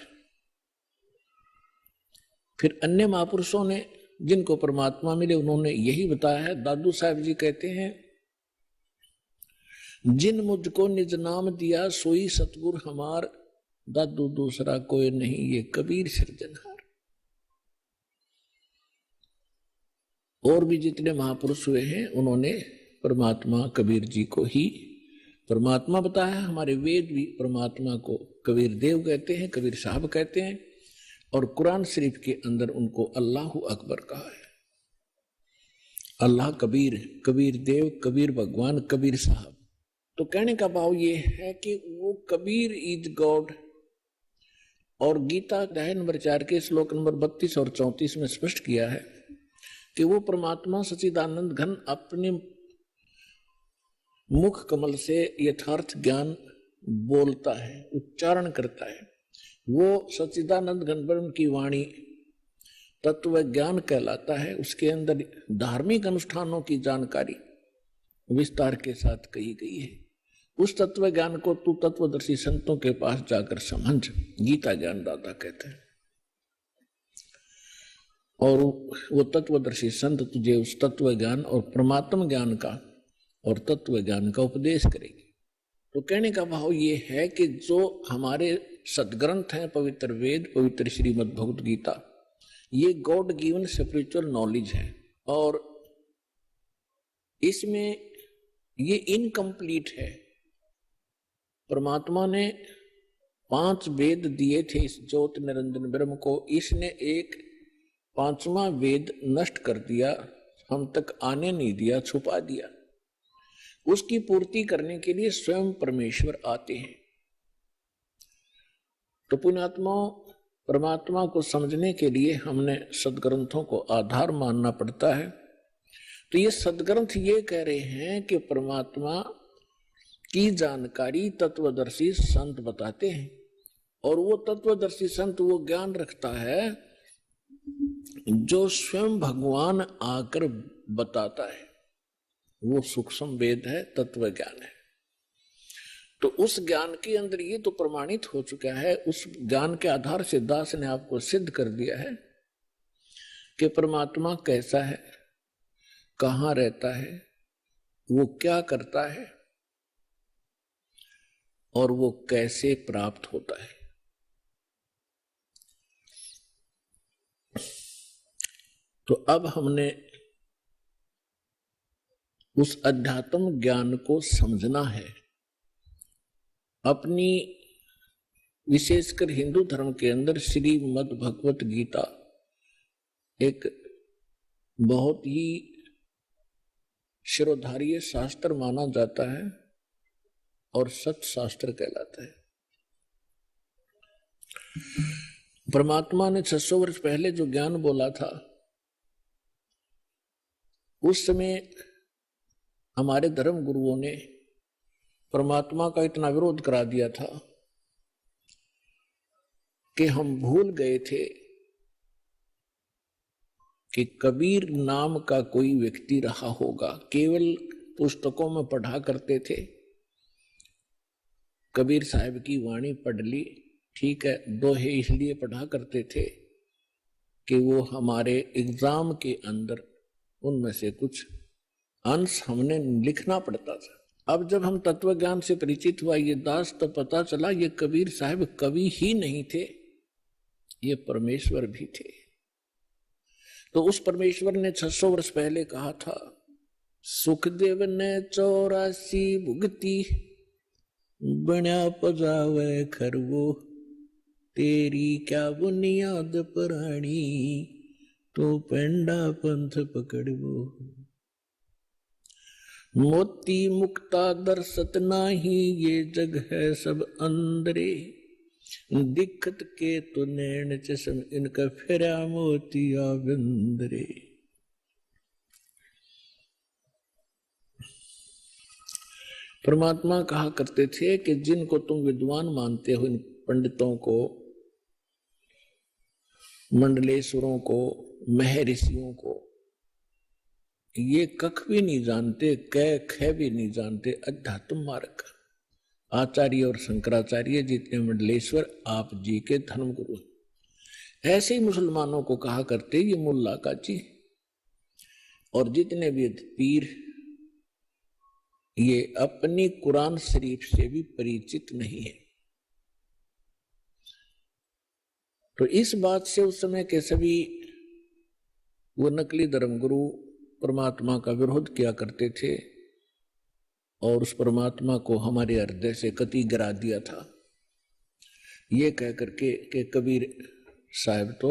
फिर अन्य महापुरुषों ने जिनको परमात्मा मिले उन्होंने यही बताया है। दादू साहब जी कहते हैं, जिन मुझको निज नाम दिया सोई सतगुर हमार, दादू दूसरा कोई नहीं ये कबीर सिरजनहार। और भी जितने महापुरुष हुए हैं उन्होंने परमात्मा कबीर जी को ही परमात्मा बताया। हमारे वेद भी परमात्मा को कबीर देव कहते हैं, कबीर साहब कहते हैं, और कुरान शरीफ के अंदर उनको अल्लाह अकबर कहा है। अल्लाह कबीर, कबीर देव, कबीर भगवान, कबीर साहब। तो कहने का भाव ये है कि वो कबीर इज गॉड। और गीता अध्याय नंबर 4 के श्लोक नंबर 32 और 34 में स्पष्ट किया है कि वो परमात्मा सच्चिदानंद घन अपने मुख कमल से यथार्थ ज्ञान बोलता है, उच्चारण करता है। वो सच्चिदानंद घन ब्रह्म की वाणी तत्व ज्ञान कहलाता है। उसके अंदर धार्मिक अनुष्ठानों की जानकारी विस्तार के साथ कही गई है। उस तत्व ज्ञान को तू तत्वदर्शी संतों के पास जाकर समझ, गीता ज्ञान दाता कहते हैं। और वो तत्वदर्शी संत तुझे उस तत्व ज्ञान और परमात्म ज्ञान का और तत्व ज्ञान का उपदेश करेगी। तो कहने का भाव ये है कि जो हमारे सदग्रंथ हैं, पवित्र वेद, पवित्र श्रीमद् भगवत गीता, ये गॉड गिवन स्पिरिचुअल नॉलेज है। और इसमें ये इनकम्प्लीट है। परमात्मा ने 5 वेद दिए थे इस ज्योति निरंजन ब्रह्म को, इसने एक 5वां वेद नष्ट कर दिया, हम तक आने नहीं दिया, छुपा दिया। उसकी पूर्ति करने के लिए स्वयं परमेश्वर आते हैं। तो पुण्यात्माओं, परमात्मा को समझने के लिए हमने सदग्रंथों को आधार मानना पड़ता है। तो ये सदग्रंथ ये कह रहे हैं कि परमात्मा की जानकारी तत्वदर्शी संत बताते हैं, और वो तत्वदर्शी संत वो ज्ञान रखता है जो स्वयं भगवान आकर बताता है। वो सूक्ष्म वेद है, तत्व ज्ञान है। तो उस ज्ञान के अंदर ये तो प्रमाणित हो चुका है। उस ज्ञान के आधार से दास ने आपको सिद्ध कर दिया है कि परमात्मा कैसा है, कहाँ रहता है, वो क्या करता है और वो कैसे प्राप्त होता है। तो अब हमने उस अध्यात्म ज्ञान को समझना है। अपनी विशेषकर हिंदू धर्म के अंदर श्रीमद् भगवत गीता एक बहुत ही शिरोधार्य शास्त्र माना जाता है और सत शास्त्र कहलाता है। परमात्मा ने 600 वर्ष पहले जो ज्ञान बोला था, उस समय हमारे धर्म गुरुओं ने परमात्मा का इतना विरोध करा दिया था कि हम भूल गए थे कि कबीर नाम का कोई व्यक्ति रहा होगा। केवल पुस्तकों में पढ़ा करते थे, कबीर साहब की वाणी पढ़ ली, ठीक है, दोहे इसलिए पढ़ा करते थे कि वो हमारे एग्जाम के अंदर उनमें से कुछ अंश हमने लिखना पड़ता था। अब जब हम तत्व ज्ञान से परिचित हुआ ये दास, तो पता चला ये कबीर साहब कवि ही नहीं थे, ये परमेश्वर भी थे। तो उस परमेश्वर ने 600 वर्ष पहले कहा था, सुखदेव ने 84 भुगती, बन्या पजावे खरवो, तेरी क्या बुनियाद पुरानी, तो पेंडा पंथ पकड़वो। मोती मुक्ता दर्शत नाही, ये जग है सब अंदरे, दिक्कत के तो नैन चश्म, इनका फेरा मोतिया बिंदरे। परमात्मा कहा करते थे कि जिनको तुम विद्वान मानते हो, इन पंडितों को, मंडलेश्वरों को, महर्षियों को, ये कख भी नहीं जानते, कै ख भी नहीं जानते, अध्यात्म मार्ग। आचार्य और शंकराचार्य जितने मंडलेश्वर आप जी के धर्म गुरु, ऐसे ही मुसलमानों को कहा करते ये मुल्ला काजी। और जितने भी पीर ये अपनी कुरान शरीफ से भी परिचित नहीं है। तो इस बात से उस समय के सभी वो नकली धर्मगुरु परमात्मा का विरोध किया करते थे और उस परमात्मा को हमारे हृदय से कति गिरा दिया था, ये कह करके कि कबीर साहब तो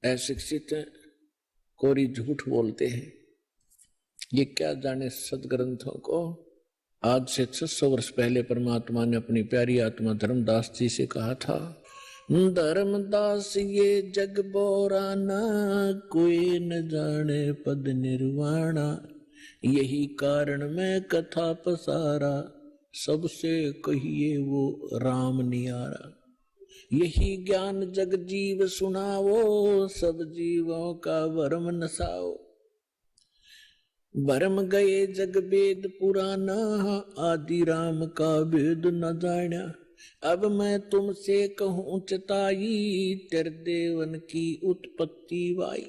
अशिक्षित हैं, कोरी झूठ बोलते हैं, ये क्या जाने सदग्रंथों को। आज से 600 वर्ष पहले परमात्मा ने अपनी प्यारी आत्मा धर्मदास जी से कहा था, धर्मदास ये जग बोराना, कोई न जाने पद निर्वाणा, यही कारण मैं कथा पसारा, सबसे कहिए वो राम नियारा। यही ज्ञान जग जीव सुनावो, सब जीवों का भरम नसाओ। भरम गए जग वेद पुराना, आदि राम का वेद न जाना। अब मैं तुमसे कहूं चताई, तेरे देवन की उत्पत्ति वाई।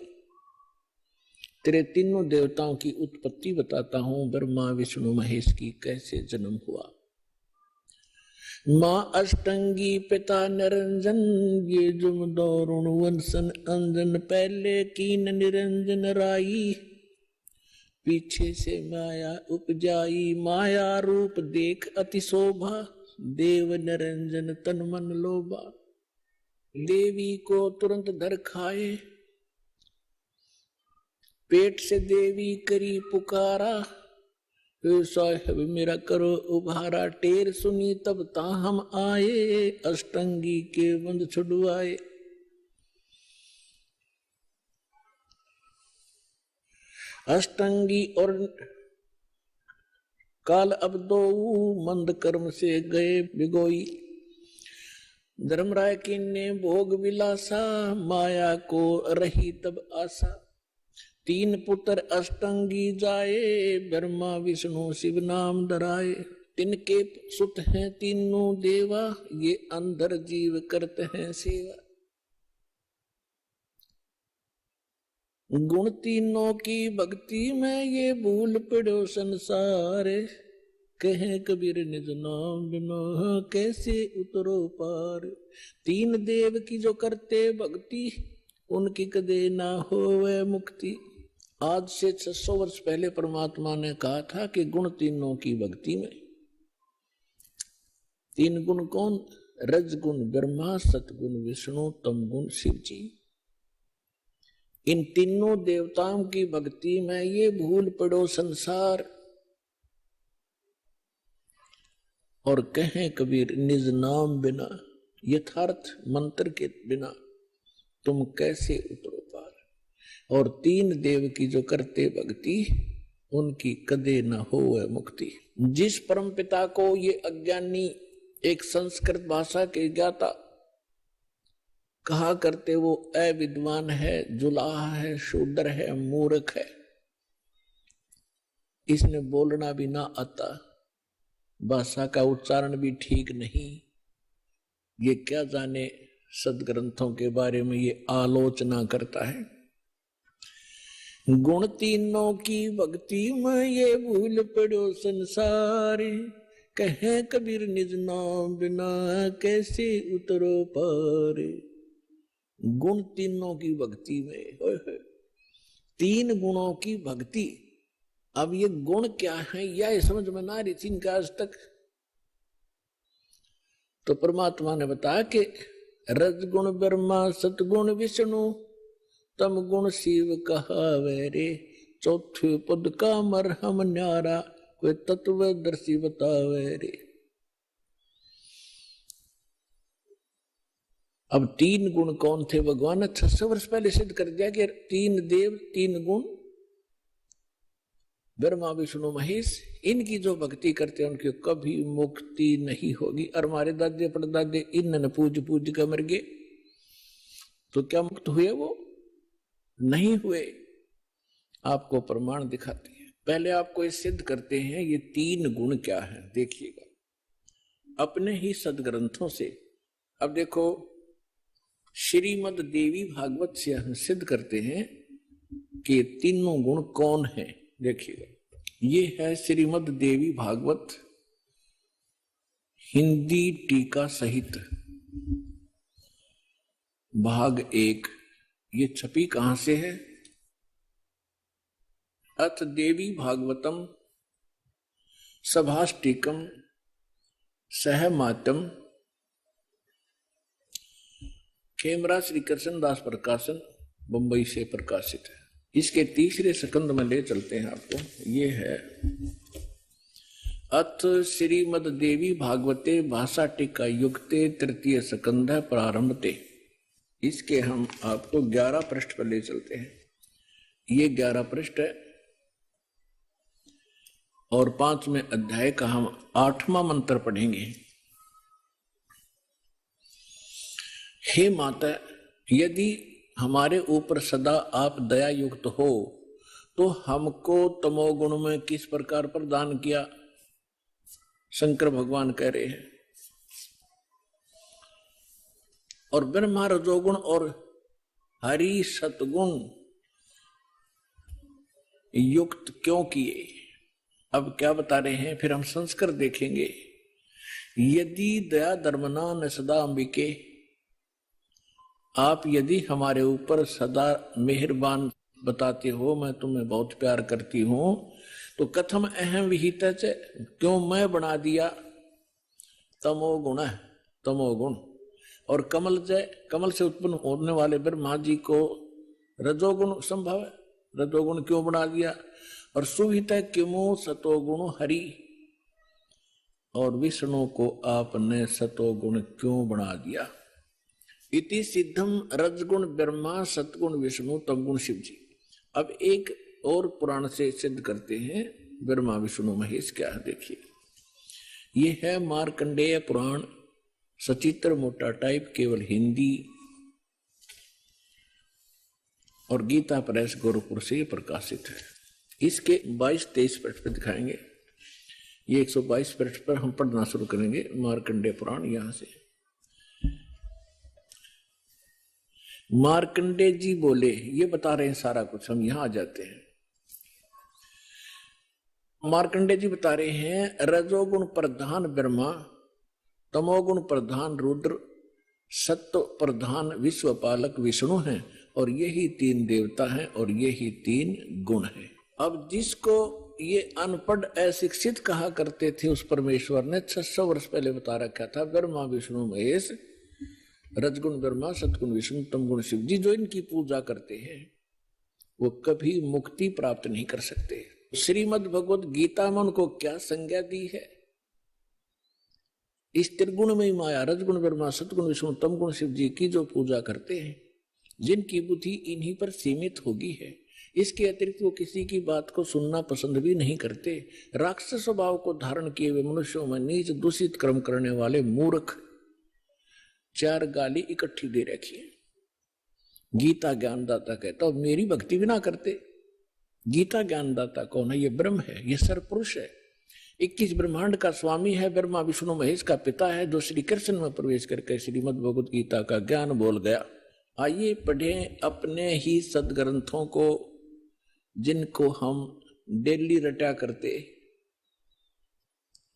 तेरे तीनों देवताओं की उत्पत्ति बताता हूं, ब्रह्मा विष्णु महेश की कैसे जन्म हुआ। माँ अष्टंगी पिता निरंजन, ये जुम दौरुण वंशन अंजन। पहले कीन निरंजन राई, पीछे से माया उपजाई। माया रूप देख अति शोभा, देव निरंजन तन मन लोभा। देवी को तुरंत धर खाए, पेट से देवी करी पुकारा। साहेब मेरा करो उभारा, टेर सुनी तब ता हम आए। अष्टंगी के बंद छुड़वाए। अष्टंगी और काल अब दो मंद कर्म से गए बिगोई। धर्मराय की ने भोग विलासा, माया को रही तब आशा। तीन पुत्र अष्टंगी जाए, ब्रह्मा विष्णु शिव नाम धराए। तिनके सुत हैं तीनों देवा, ये अंधर जीव करते हैं सेवा। गुण तीनों की भक्ति में ये भूल पड़ो संसार। कहें कबीर निज नाम बिनो कैसे उतरो पार। तीन देव की जो करते भक्ति, उनकी कदे ना होवे मुक्ति। आज से 600 वर्ष पहले परमात्मा ने कहा था कि गुण तीनों की भक्ति में। तीन गुण कौन? रजगुण ब्रह्मा, सतगुण विष्णु, तमगुण शिव जी। इन तीनों देवताओं की भक्ति में ये भूल पड़ो संसार। और कहें कबीर निज नाम बिना, यथार्थ मंत्र के बिना तुम कैसे उतरो पार। और तीन देव की जो करते भक्ति, उनकी कदे न हो मुक्ति। जिस परम पिता को ये अज्ञानी एक संस्कृत भाषा के ज्ञाता कहा करते, वो अविद्वान है, जुलाहा है, शूद्र है, मूर्ख है, इसने बोलना भी ना आता, भाषा का उच्चारण भी ठीक नहीं, ये क्या जाने सदग्रंथों के बारे में ये आलोचना करता है। गुण तीनों की भक्ति में ये भूल पड़ो संसार, कहे कबीर निज नाम बिना कैसे उतरो पार। गुण तीनों की भक्ति में, तीन गुणों की भक्ति। अब ये गुण क्या है यह समझ में ना रही थी इनका आज तक। तो परमात्मा ने बताया कि रजगुण ब्रह्मा, सतगुण विष्णु, तम गुण शिव कहावे रे। चौथे पद का मरहम न्यारा, कोई तत्वदर्शी बतावे रे। अब तीन गुण कौन थे? भगवान ने 600 वर्ष पहले सिद्ध कर दिया कि तीन देव, तीन गुण, ब्रह्मा विष्णु महेश, इनकी जो भक्ति करते हैं उनकी कभी मुक्ति नहीं होगी। और हमारे दादे परदादे इनने पूज पूज कर मर गए, तो क्या मुक्त हुए? वो नहीं हुए। आपको प्रमाण दिखाते हैं। पहले आपको ये सिद्ध करते हैं ये तीन गुण क्या है, देखिएगा अपने ही सदग्रंथों से। अब देखो श्रीमद देवी भागवत से हम सिद्ध करते हैं कि ये तीनों गुण कौन है। देखिएगा ये है श्रीमद देवी भागवत हिंदी टीका सहित भाग 1। ये छपी कहां से है? अथ देवी भागवतम सभाष्टिकम सहमातम, खेमरा श्री कृष्णदास प्रकाशन, बंबई से प्रकाशित है। इसके तीसरे स्कंद में ले चलते हैं आपको। ये है अथ श्रीमद देवी भागवते भाषा टीका युक्ते तृतीय स्कंध प्रारंभते। इसके हम आपको 11 पृष्ठ पर ले चलते हैं। ये 11 पृष्ठ है और 5वें अध्याय का हम 8वां मंत्र पढ़ेंगे। हे माता, यदि हमारे ऊपर सदा आप दया युक्त हो तो हमको तमोगुण में किस प्रकार प्रदान किया? शंकर भगवान कह रहे हैं। और ब्रह्मा रजोगुण और हरि सतगुण युक्त क्यों किए? अब क्या बता रहे हैं, फिर हम संस्कार देखेंगे। यदि दया धर्मना न सदा अंबिके, आप यदि हमारे ऊपर सदा मेहरबान बताते हो, मैं तुम्हें बहुत प्यार करती हूं, तो कथम अहम विहित, क्यों मैं बना दिया तमोगुण, तमोगुण। और कमल से उत्पन्न होने वाले ब्रह्मा जी को रजोगुण संभव है, रजोगुण क्यों बना दिया? और सुहित किमो सतोगुण हरि, और विष्णु को आपने सतोगुण क्यों बना दिया? इति सिद्धम रजगुण ब्रह्मा सतगुण विष्णु तमगुण शिव जी। अब एक और पुराण से सिद्ध करते हैं ब्रह्मा विष्णु महेश क्या है। देखिए ये है मार्कंडेय पुराण, सचित्र मोटा टाइप, केवल हिंदी, और गीता प्रेस गोरखपुर से प्रकाशित है। इसके 22-23 पृष्ठ पर दिखाएंगे। ये 122 पृष्ठ पर हम पढ़ना शुरू करेंगे मार्कंडेय पुराण। यहां से मार्कंडेय जी बोले, ये बता रहे हैं सारा कुछ, हम यहां आ जाते हैं। मार्कंडेय जी बता रहे हैं रजोगुण प्रधान ब्रह्मा, तमोगुण प्रधान रुद्र, सत्व प्रधान विश्वपालक विष्णु हैं, और यही तीन देवता हैं और यही तीन गुण हैं। अब जिसको ये अनपढ़ अशिक्षित कहा करते थे उस परमेश्वर ने 600 वर्ष पहले बता रखा था ब्रह्मा विष्णु महेश, रजगुण ब्रह्मा सतगुण विष्णु तमगुण शिव जी, जो इनकी पूजा करते हैं वो कभी मुक्ति प्राप्त नहीं कर सकते। श्रीमद् भगवत गीता में उनको क्या संज्ञा दी है? इस त्रिगुण में माया, रजगुण ब्रह्मा, सतगुण विष्णु, तमगुण शिव जी की जो पूजा करते हैं, जिनकी बुद्धि इन्हीं पर सीमित होगी है, इसके अतिरिक्त वो किसी की बात को सुनना पसंद भी नहीं करते। राक्षस स्वभाव को धारण किए हुए मनुष्यों में नीच दूषित कर्म करने वाले मूर्ख, चार गाली इकट्ठी दे रखी है। गीता ज्ञानदाता कहता हो मेरी भक्ति भी ना करते। गीता ज्ञानदाता कौन है? ये ब्रह्म है, ये सरपुरुष है, 21 ब्रह्मांड का स्वामी है, ब्रह्मा विष्णु महेश का पिता है, जो श्री कृष्ण में प्रवेश करके श्रीमद् भगवत गीता का ज्ञान बोल गया। आइए पढ़ें अपने ही सदग्रंथों को, जिनको हम डेली रटा करते,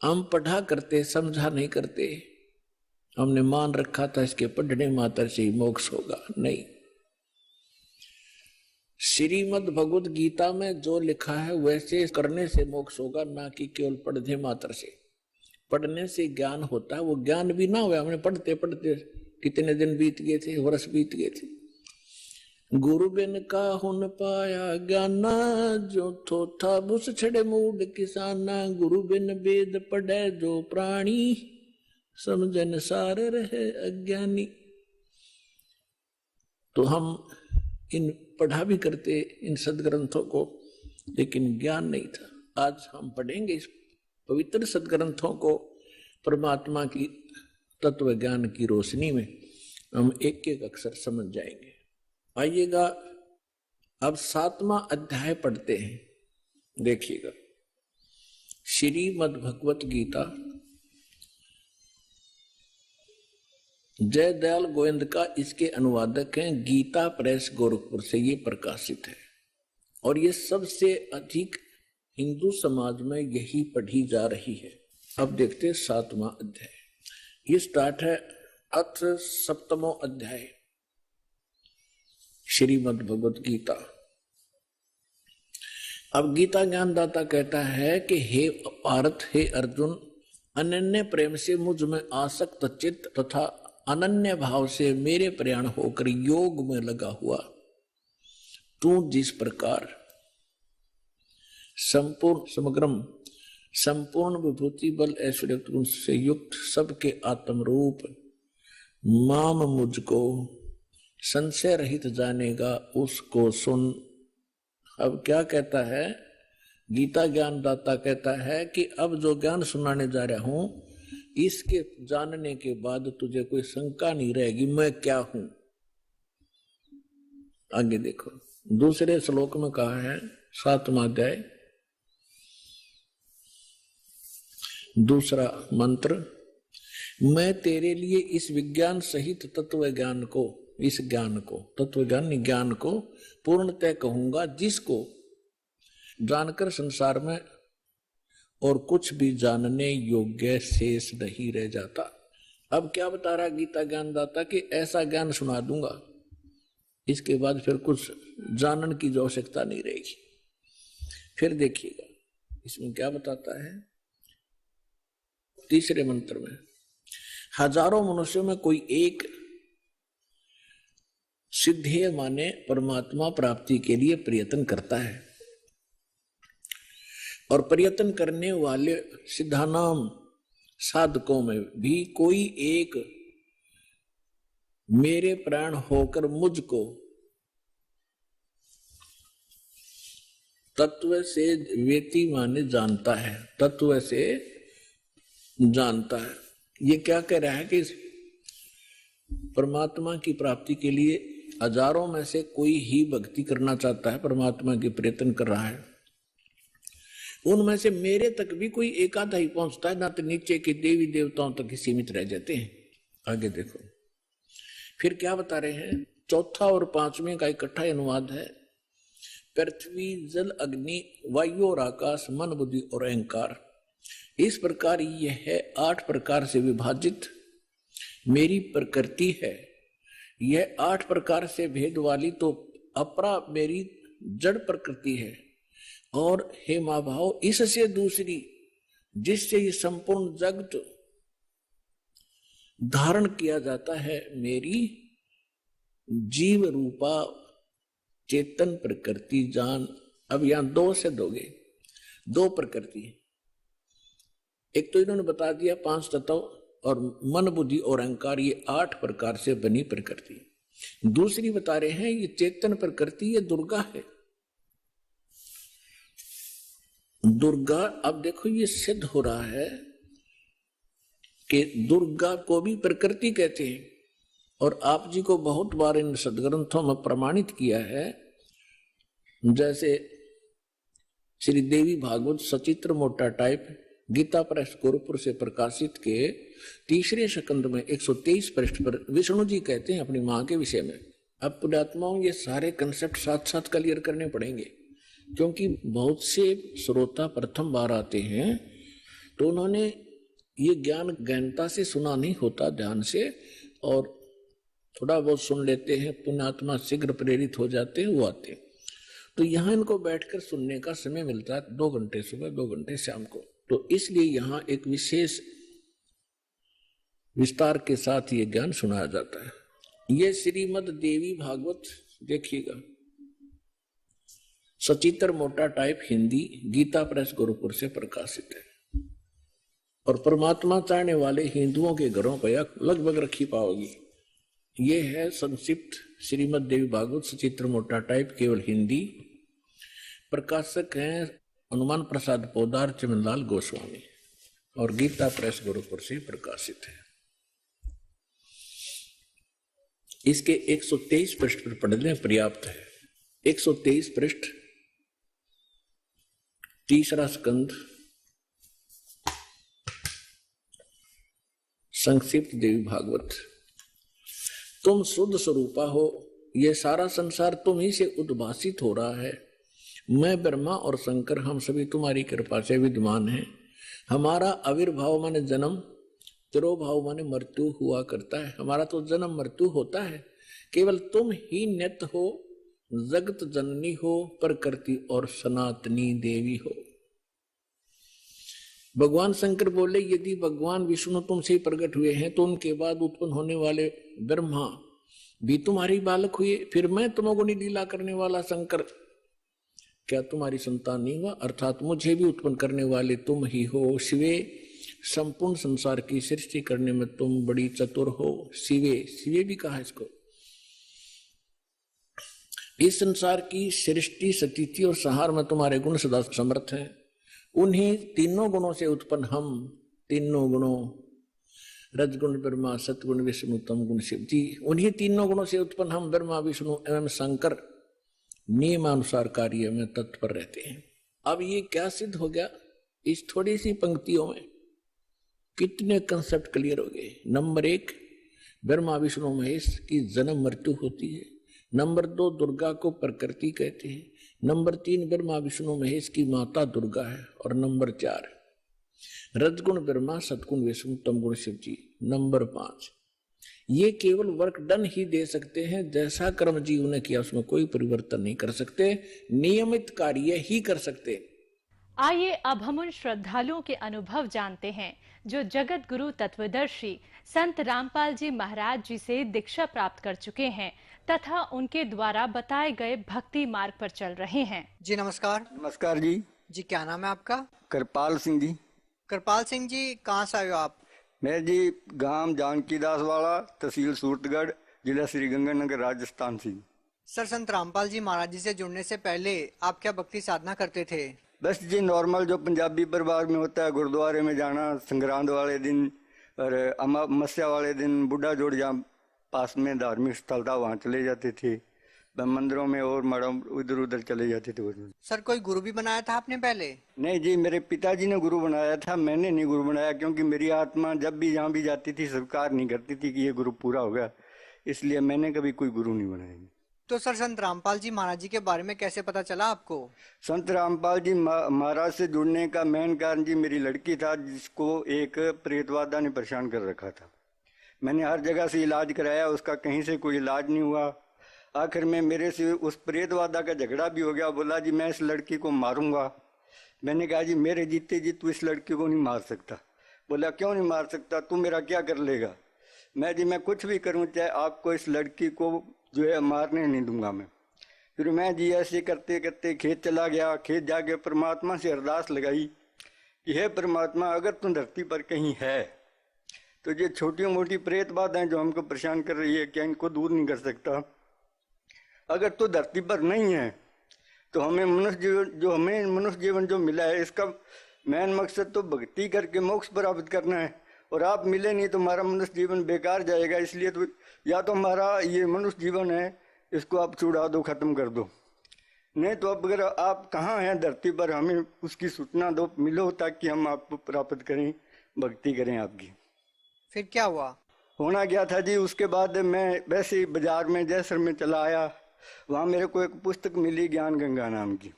हम पढ़ा करते, समझा नहीं करते। हमने मान रखा था इसके पढ़ने मात्र से ही मोक्ष होगा। नहीं, श्रीमद् भगवत गीता में जो लिखा है वैसे करने से मोक्ष होगा, ना कि केवल पढ़ने मात्र से। पढ़ने से ज्ञान होता है, वो ज्ञान भी ना हुआ। हमने पढ़ते पढ़ते कितने दिन बीत गए थे, वर्ष बीत गए थे। गुरु बिन का हुन पाया ज्ञाना, जो थोथा बुस छड़े मूड किसाना। गुरु बिन वेद पढ़े जो प्राणी, समझन सार रहे अज्ञानी। तो हम इन पढ़ा भी करते इन सदग्रंथों को, लेकिन ज्ञान नहीं था। आज हम पढ़ेंगे इस पवित्र सदग्रंथों को, परमात्मा की तत्व ज्ञान की रोशनी में हम एक एक अक्षर समझ जाएंगे। आइएगा, अब 7वां अध्याय पढ़ते हैं। देखिएगा, श्रीमद् भगवत गीता जय दयाल गोविंद का इसके अनुवादक हैं, गीता प्रेस गोरखपुर से ये प्रकाशित है, और ये सबसे अधिक हिंदू समाज में यही पढ़ी जा रही है। अब देखते हैं 7वां अध्याय। ये स्टार्ट है अथ 7वां अध्याय श्रीमद् भगवत गीता। अब गीता ज्ञानदाता कहता है कि हे पार्थ, हे अर्जुन, अनन्य प्रेम से मुझ में आसक्त चित्त तथा अनन्य भाव से मेरे प्रयाण होकर योग में लगा हुआ तू जिस प्रकार संपूर्ण समग्रम संपूर्ण विभूति बल ऐश्वर्य गुण से युक्त सबके आत्म रूप माम मुझको संशय रहित जानेगा, उसको सुन। अब क्या कहता है गीता ज्ञानदाता? कहता है कि अब जो ज्ञान सुनाने जा रहा हूं, इसके जानने के बाद तुझे कोई शंका नहीं रहेगी मैं क्या हूं। आगे देखो, दूसरे श्लोक में कहा है 7वां अध्याय दूसरा मंत्र, मैं तेरे लिए इस विज्ञान सहित तत्व ज्ञान को, इस ज्ञान को, तत्व ज्ञान नहीं, ज्ञान को पूर्णतः कहूंगा, जिसको जानकर संसार में और कुछ भी जानने योग्य शेष नहीं रह जाता। अब क्या बता रहा गीता ज्ञानदाता कि ऐसा ज्ञान सुना दूंगा, इसके बाद फिर कुछ जानने की आवश्यकता नहीं रहेगी। फिर देखिएगा इसमें क्या बताता है तीसरे मंत्र में, हजारों मनुष्यों में कोई एक सिद्धेय माने परमात्मा प्राप्ति के लिए प्रयत्न करता है, और प्रयत्न करने वाले सिद्धानाम साधकों में भी कोई एक मेरे प्राण होकर मुझको तत्व से वेति माने जानता है, तत्व से जानता है। ये क्या कह रहा है कि परमात्मा की प्राप्ति के लिए हजारों में से कोई ही भक्ति करना चाहता है, परमात्मा की प्रयत्न कर रहा है, उनमें से मेरे तक भी कोई एक आधा ही पहुंचता है, ना तो नीचे के देवी देवताओं तक ही सीमित रह जाते हैं। आगे देखो फिर क्या बता रहे हैं, चौथा और 5वें का इकट्ठा अनुवाद है, पृथ्वी जल अग्नि वायु और आकाश मन बुद्धि और अहंकार, इस प्रकार यह है 8 प्रकार से विभाजित मेरी प्रकृति है। यह 8 प्रकार से भेद वाली तो अपरा मेरी जड़ प्रकृति है, और हे महाभाव इससे दूसरी जिससे ये संपूर्ण जगत धारण किया जाता है, मेरी जीव रूपा चेतन प्रकृति जान। अब यहां दो से दोगे, दो प्रकृति, एक तो इन्होंने बता दिया 5 तत्व और मन बुद्धि और अहंकार, ये 8 प्रकार से बनी प्रकृति। दूसरी बता रहे हैं ये चेतन प्रकृति, ये दुर्गा है। दुर्गा, अब देखो ये सिद्ध हो रहा है कि दुर्गा को भी प्रकृति कहते हैं, और आप जी को बहुत बार इन सदग्रंथों में प्रमाणित किया है। जैसे श्री देवी भागवत सचित्र मोटा टाइप गीता प्रेस गोरखपुर से प्रकाशित के 3रे स्कंद में 123 पृष्ठ पर विष्णु जी कहते हैं अपनी मां के विषय में। अब पुण्यात्माओं ये सारे कंसेप्ट साथ साथ क्लियर करने पड़ेंगे, क्योंकि बहुत से श्रोता प्रथम बार आते हैं तो उन्होंने ये ज्ञान गहनता से सुना नहीं होता ध्यान से, और थोड़ा बहुत सुन लेते हैं, पुण्यात्मा शीघ्र प्रेरित हो जाते हैं, वो आते हैं। तो यहाँ इनको बैठकर सुनने का समय मिलता है 2 घंटे सुबह, 2 घंटे शाम को। तो इसलिए यहाँ एक विशेष विस्तार के साथ ये ज्ञान सुनाया जाता है। ये श्रीमद देवी भागवत देखिएगा, सचित्र मोटा टाइप हिंदी, गीता प्रेस गोरखपुर से प्रकाशित है, और परमात्मा चाहने वाले हिंदुओं के घरों पर लगभग रखी पाओगी। ये है संक्षिप्त श्रीमद देवी भागवत सचित्र मोटा टाइप, केवल हिंदी। प्रकाशक हैं हनुमान प्रसाद पोदार चमनलाल गोस्वामी, और गीता प्रेस गोरखपुर से प्रकाशित है। इसके 123 पृष्ठ पर पढ़ने पर्याप्त है। 123 पृष्ठ, 3रा स्कंद, संक्षिप्त देवी भागवत। तुम शुद्ध स्वरूपा हो, ये सारा संसार तुम ही से उद्भासित हो रहा है। मैं ब्रह्मा और शंकर हम सभी तुम्हारी कृपा से विद्यमान हैं। हमारा आविर्भाव माने जन्म, तिरोभाव माने मृत्यु हुआ करता है। हमारा तो जन्म मृत्यु होता है, केवल तुम ही नित्य हो, जगत जननी हो, प्रकृति और सनातनी देवी हो। भगवान शंकर बोले यदि भगवान विष्णु तुमसे प्रकट हुए हैं तो उनके बाद उत्पन्न होने वाले ब्रह्मा भी तुम्हारी बालक हुए, फिर मैं तमोगुणी लीला करने वाला शंकर क्या तुम्हारी संतान नहीं हुआ? अर्थात मुझे भी उत्पन्न करने वाले तुम ही हो। शिवे, संपूर्ण संसार की सृष्टि करने में तुम बड़ी चतुर हो। शिवे, शिवे भी कहा इसको। इस संसार की सृष्टि, स्थिति और संहार में तुम्हारे गुण सदा समर्थ हैं। उन्हीं तीनों गुणों से उत्पन्न हम, तीनों गुणों, रजगुण ब्रह्मा, सतगुण विष्णु, तम गुण शिव जी, उन्हीं तीनों गुणों से उत्पन्न हम ब्रह्मा विष्णु एवं शंकर नियमानुसार कार्य में तत्पर रहते हैं। अब ये क्या सिद्ध हो गया? इस थोड़ी सी पंक्तियों में कितने कंसेप्ट क्लियर हो गए। नंबर 1, ब्रह्मा विष्णु महेश की जन्म मृत्यु होती है। नंबर 2, दुर्गा को प्रकृति कहते हैं। नंबर 3, ब्रह्मा विष्णु महेश की माता दुर्गा है। और नंबर 4, रजगुण ब्रह्मा, सतगुण विष्णु, तमगुण शिव जी। नंबर 5, ये केवल वर्क डन ही दे सकते हैं, जैसा कर्म जीव ने किया उसमें कोई परिवर्तन नहीं कर सकते, नियमित कार्य ही कर सकते। आइए अब हम उन श्रद्धालुओं के अनुभव जानते हैं जो जगत गुरु तत्वदर्शी संत रामपाल जी महाराज जी से दीक्षा प्राप्त कर चुके हैं तथा उनके द्वारा बताए गए भक्ति मार्ग पर चल रहे हैं। जी नमस्कार। नमस्कार जी। जी क्या नाम है आपका? कृपाल सिंह जी। कृपाल सिंह जी, कहाँ से आए हो आप? मैं जी गांव जानकीदास वाला, तहसील सूरतगढ़, जिला श्रीगंगानगर, राजस्थान से। सर, संत रामपाल जी महाराज जी से जुड़ने से पहले आप क्या भक्ति साधना करते थे? बस जी नॉर्मल जो पंजाबी परिवार में होता है, गुरुद्वारे में जाना संक्रांत वाले दिन और अमावस्या वाले दिन, बुढ़ा जोड़ जहाँ पास में धार्मिक स्थल था वहाँ चले जाते थे, मंदिरों में और मठों इधर उधर चले जाते थे। सर, कोई गुरु भी बनाया था आपने पहले? नहीं जी, मेरे पिताजी ने गुरु बनाया था, मैंने नहीं गुरु बनाया, क्योंकि मेरी आत्मा जब भी जहाँ भी जाती थी स्वीकार नहीं करती थी कि ये गुरु पूरा हो गया, इसलिए मैंने कभी कोई गुरु नहीं बनाया। तो सर, संत रामपाल जी महाराज जी के बारे में कैसे पता चला आपको? संत रामपाल जी महाराज से जुड़ने का मेन कारण जी मेरी लड़की था, जिसको एक प्रेतवादा ने परेशान कर रखा था। मैंने हर जगह से इलाज कराया, उसका कहीं से कोई इलाज नहीं हुआ। आखिर में मेरे से उस प्रेतवादा का झगड़ा भी हो गया। बोला जी मैं इस लड़की को मारूंगा। मैंने कहा जी मेरे जीते जी तू इस लड़की को नहीं मार सकता। बोला क्यों नहीं मार सकता, तू मेरा क्या कर लेगा? मैं कुछ भी करूं, चाहे आपको इस लड़की को जो है मारने नहीं दूंगा मैं। फिर मैं जी ऐसे करते करते खेत चला गया। खेत जाके परमात्मा से अरदास लगाई कि हे परमात्मा, अगर तुम धरती पर कहीं है तो ये छोटी मोटी प्रेत बाधाएं जो हमको परेशान कर रही है, क्या इनको दूर नहीं कर सकता? अगर तो धरती पर नहीं है तो हमें मनुष्य जीवन जो मिला है, इसका मेन मकसद तो भक्ति करके मोक्ष प्राप्त करना है। और आप मिले नहीं तो हमारा मनुष्य जीवन बेकार जाएगा। इसलिए तो या तो हमारा ये मनुष्य जीवन है, इसको आप छुड़ा दो, खत्म कर दो। नहीं तो अब अगर आप कहाँ हैं धरती पर, हमें उसकी सूचना दो, मिलो, ताकि हम आपको प्राप्त करें, भक्ति करें आपकी। फिर क्या हुआ? होना क्या था जी, उसके बाद मैं वैसे ही बाजार में जैसर में चला आया। वहाँ मेरे को एक पुस्तक मिली ज्ञान गंगा नाम की।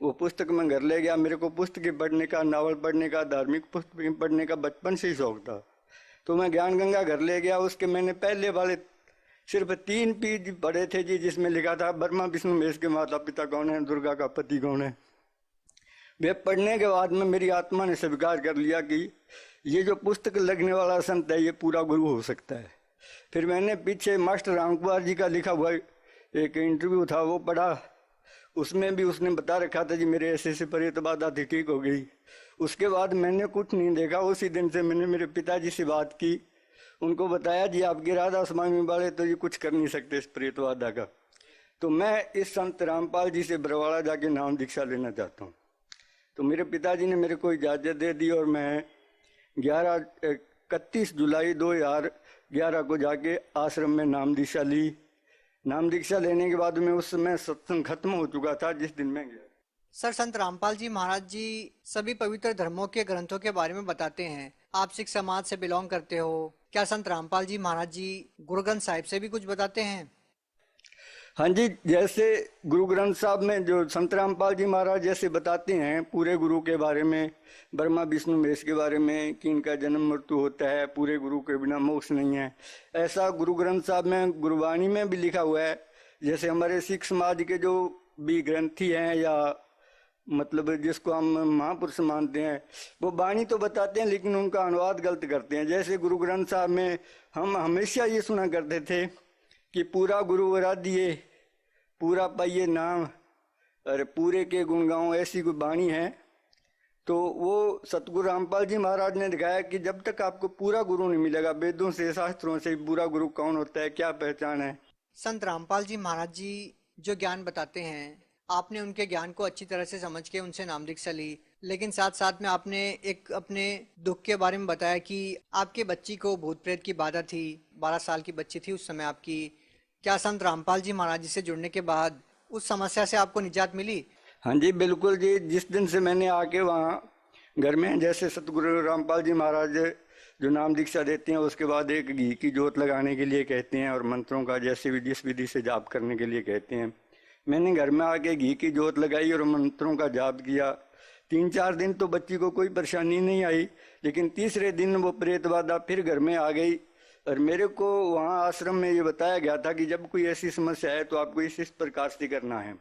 वो पुस्तक मैं घर ले गया। मेरे को पुस्तकें पढ़ने का, नावल पढ़ने का, धार्मिक पुस्तकें पढ़ने का बचपन से ही शौक था। तो मैं ज्ञान गंगा घर ले गया। उसके मैंने पहले वाले सिर्फ 3 पेज पढ़े थे जी, जिसमें लिखा था ब्रह्मा विष्णु महेश के माता पिता कौन है, दुर्गा का पति कौन है। वे पढ़ने के बाद में मेरी आत्मा ने स्वीकार कर लिया कि ये जो पुस्तक लगने वाला संत है, ये पूरा गुरु हो सकता है। फिर मैंने पीछे मास्टर राम कुमार जी का लिखा हुआ एक इंटरव्यू था, वो पढ़ा। उसमें भी उसने बता रखा था जी मेरे ऐसे प्रेत बाधा थी, ठीक हो गई। उसके बाद मैंने कुछ नहीं देखा। उसी दिन से मैंने मेरे पिताजी से बात की, उनको बताया जी आपके राधा स्वामी वाले तो ये कुछ कर नहीं सकते इस प्रेत बाधा का। तो मैं इस संत रामपाल जी से बरवाड़ा जाके नाम दीक्षा लेना चाहता हूँ। तो मेरे पिताजी ने मेरे को इजाज़त दे दी और मैं 31 जुलाई 2011 को जाके आश्रम में नाम दीक्षा ली। नाम दीक्षा लेने के बाद में उस समय सत्संग खत्म हो चुका था जिस दिन मैं गया। सर, संत रामपाल जी महाराज जी सभी पवित्र धर्मों के ग्रंथों के बारे में बताते हैं। आप सिख समाज से बिलोंग करते हो, क्या संत रामपाल जी महाराज जी गुरु ग्रंथ साहिब से भी कुछ बताते हैं? हाँ जी, जैसे गुरु ग्रंथ साहब में जो संत रामपाल जी महाराज जैसे बताते हैं पूरे गुरु के बारे में, ब्रह्मा विष्णु महेश के बारे में कि इनका जन्म मृत्यु होता है, पूरे गुरु के बिना मोक्ष नहीं है, ऐसा गुरु ग्रंथ साहब में गुरुवाणी में भी लिखा हुआ है। जैसे हमारे सिख समाज के जो भी ग्रंथी हैं या मतलब जिसको हम महापुरुष मानते हैं, वो वाणी तो बताते हैं लेकिन उनका अनुवाद गलत करते हैं। जैसे गुरु ग्रंथ साहब में हम हमेशा ये सुना करते थे कि पूरा गुरु आराध्य, पूरा पाइये नाम, अरे पूरे के गुण गाओ, ऐसी कोई वाणी है। तो वो सतगुरु रामपाल जी महाराज ने दिखाया कि जब तक आपको पूरा गुरु नहीं मिलेगा, वेदों से शास्त्रों से पूरा गुरु कौन होता है, क्या पहचान है। संत रामपाल जी महाराज जी जो ज्ञान बताते हैं, आपने उनके ज्ञान को अच्छी तरह से समझ के उनसे नाम दीक्षा ली, लेकिन साथ साथ में आपने एक अपने दुख के बारे में बताया कि आपके बच्ची को भूत प्रेत की बाधा थी, 12 साल की बच्ची थी उस समय आपकी। क्या संत रामपाल जी महाराज जी से जुड़ने के बाद उस समस्या से आपको निजात मिली? हाँ जी बिल्कुल जी। जिस दिन से मैंने आके वहाँ घर में जैसे सतगुरु रामपाल जी महाराज जो नाम दीक्षा देते हैं, उसके बाद एक घी की जोत लगाने के लिए कहते हैं और मंत्रों का जैसे भी जिस विधि से जाप करने के लिए कहते हैं। मैंने घर में आके घी की जोत लगाई और मंत्रों का जाप किया। 3-4 दिन तो बच्ची को कोई परेशानी नहीं आई, लेकिन तीसरे दिन वो प्रेत बाधा फिर घर में आ गई। और मेरे को वहाँ आश्रम में ये बताया गया था कि जब कोई ऐसी समस्या है तो आपको इस प्रकार से करना है।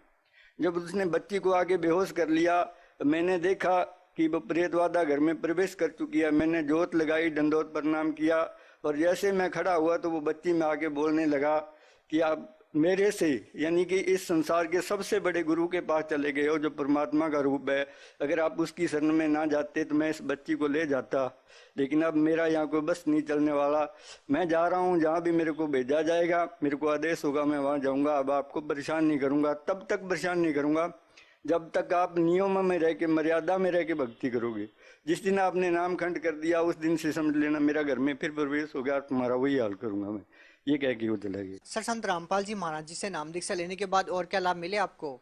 जब उसने बच्ची को आगे बेहोश कर लिया, मैंने देखा कि वो प्रेत बाधा घर में प्रवेश कर चुकी है। मैंने जोत लगाई, दंडोत प्रणाम किया और जैसे मैं खड़ा हुआ तो वो बच्ची में आके बोलने लगा कि आप मेरे से यानी कि इस संसार के सबसे बड़े गुरु के पास चले गए हो जो परमात्मा का रूप है। अगर आप उसकी शरण में ना जाते तो मैं इस बच्ची को ले जाता, लेकिन अब मेरा यहाँ कोई बस नहीं चलने वाला। मैं जा रहा हूँ, जहाँ भी मेरे को भेजा जाएगा, मेरे को आदेश होगा मैं वहाँ जाऊँगा। अब आपको परेशान नहीं करूँगा, तब तक परेशान नहीं करूँगा जब तक आप नियम में रह के, मर्यादा में रह के भक्ति करोगे। जिस दिन आपने नाम खंड कर दिया उस दिन से समझ लेना मेरा घर में फिर प्रवेश हो गया, तुम्हारा वही हाल करूँगा मैं। ये कह के वो चला गया। सर, संत रामपाल जी महाराज जी से नाम दीक्षा लेने के बाद और क्या लाभ मिले आपको?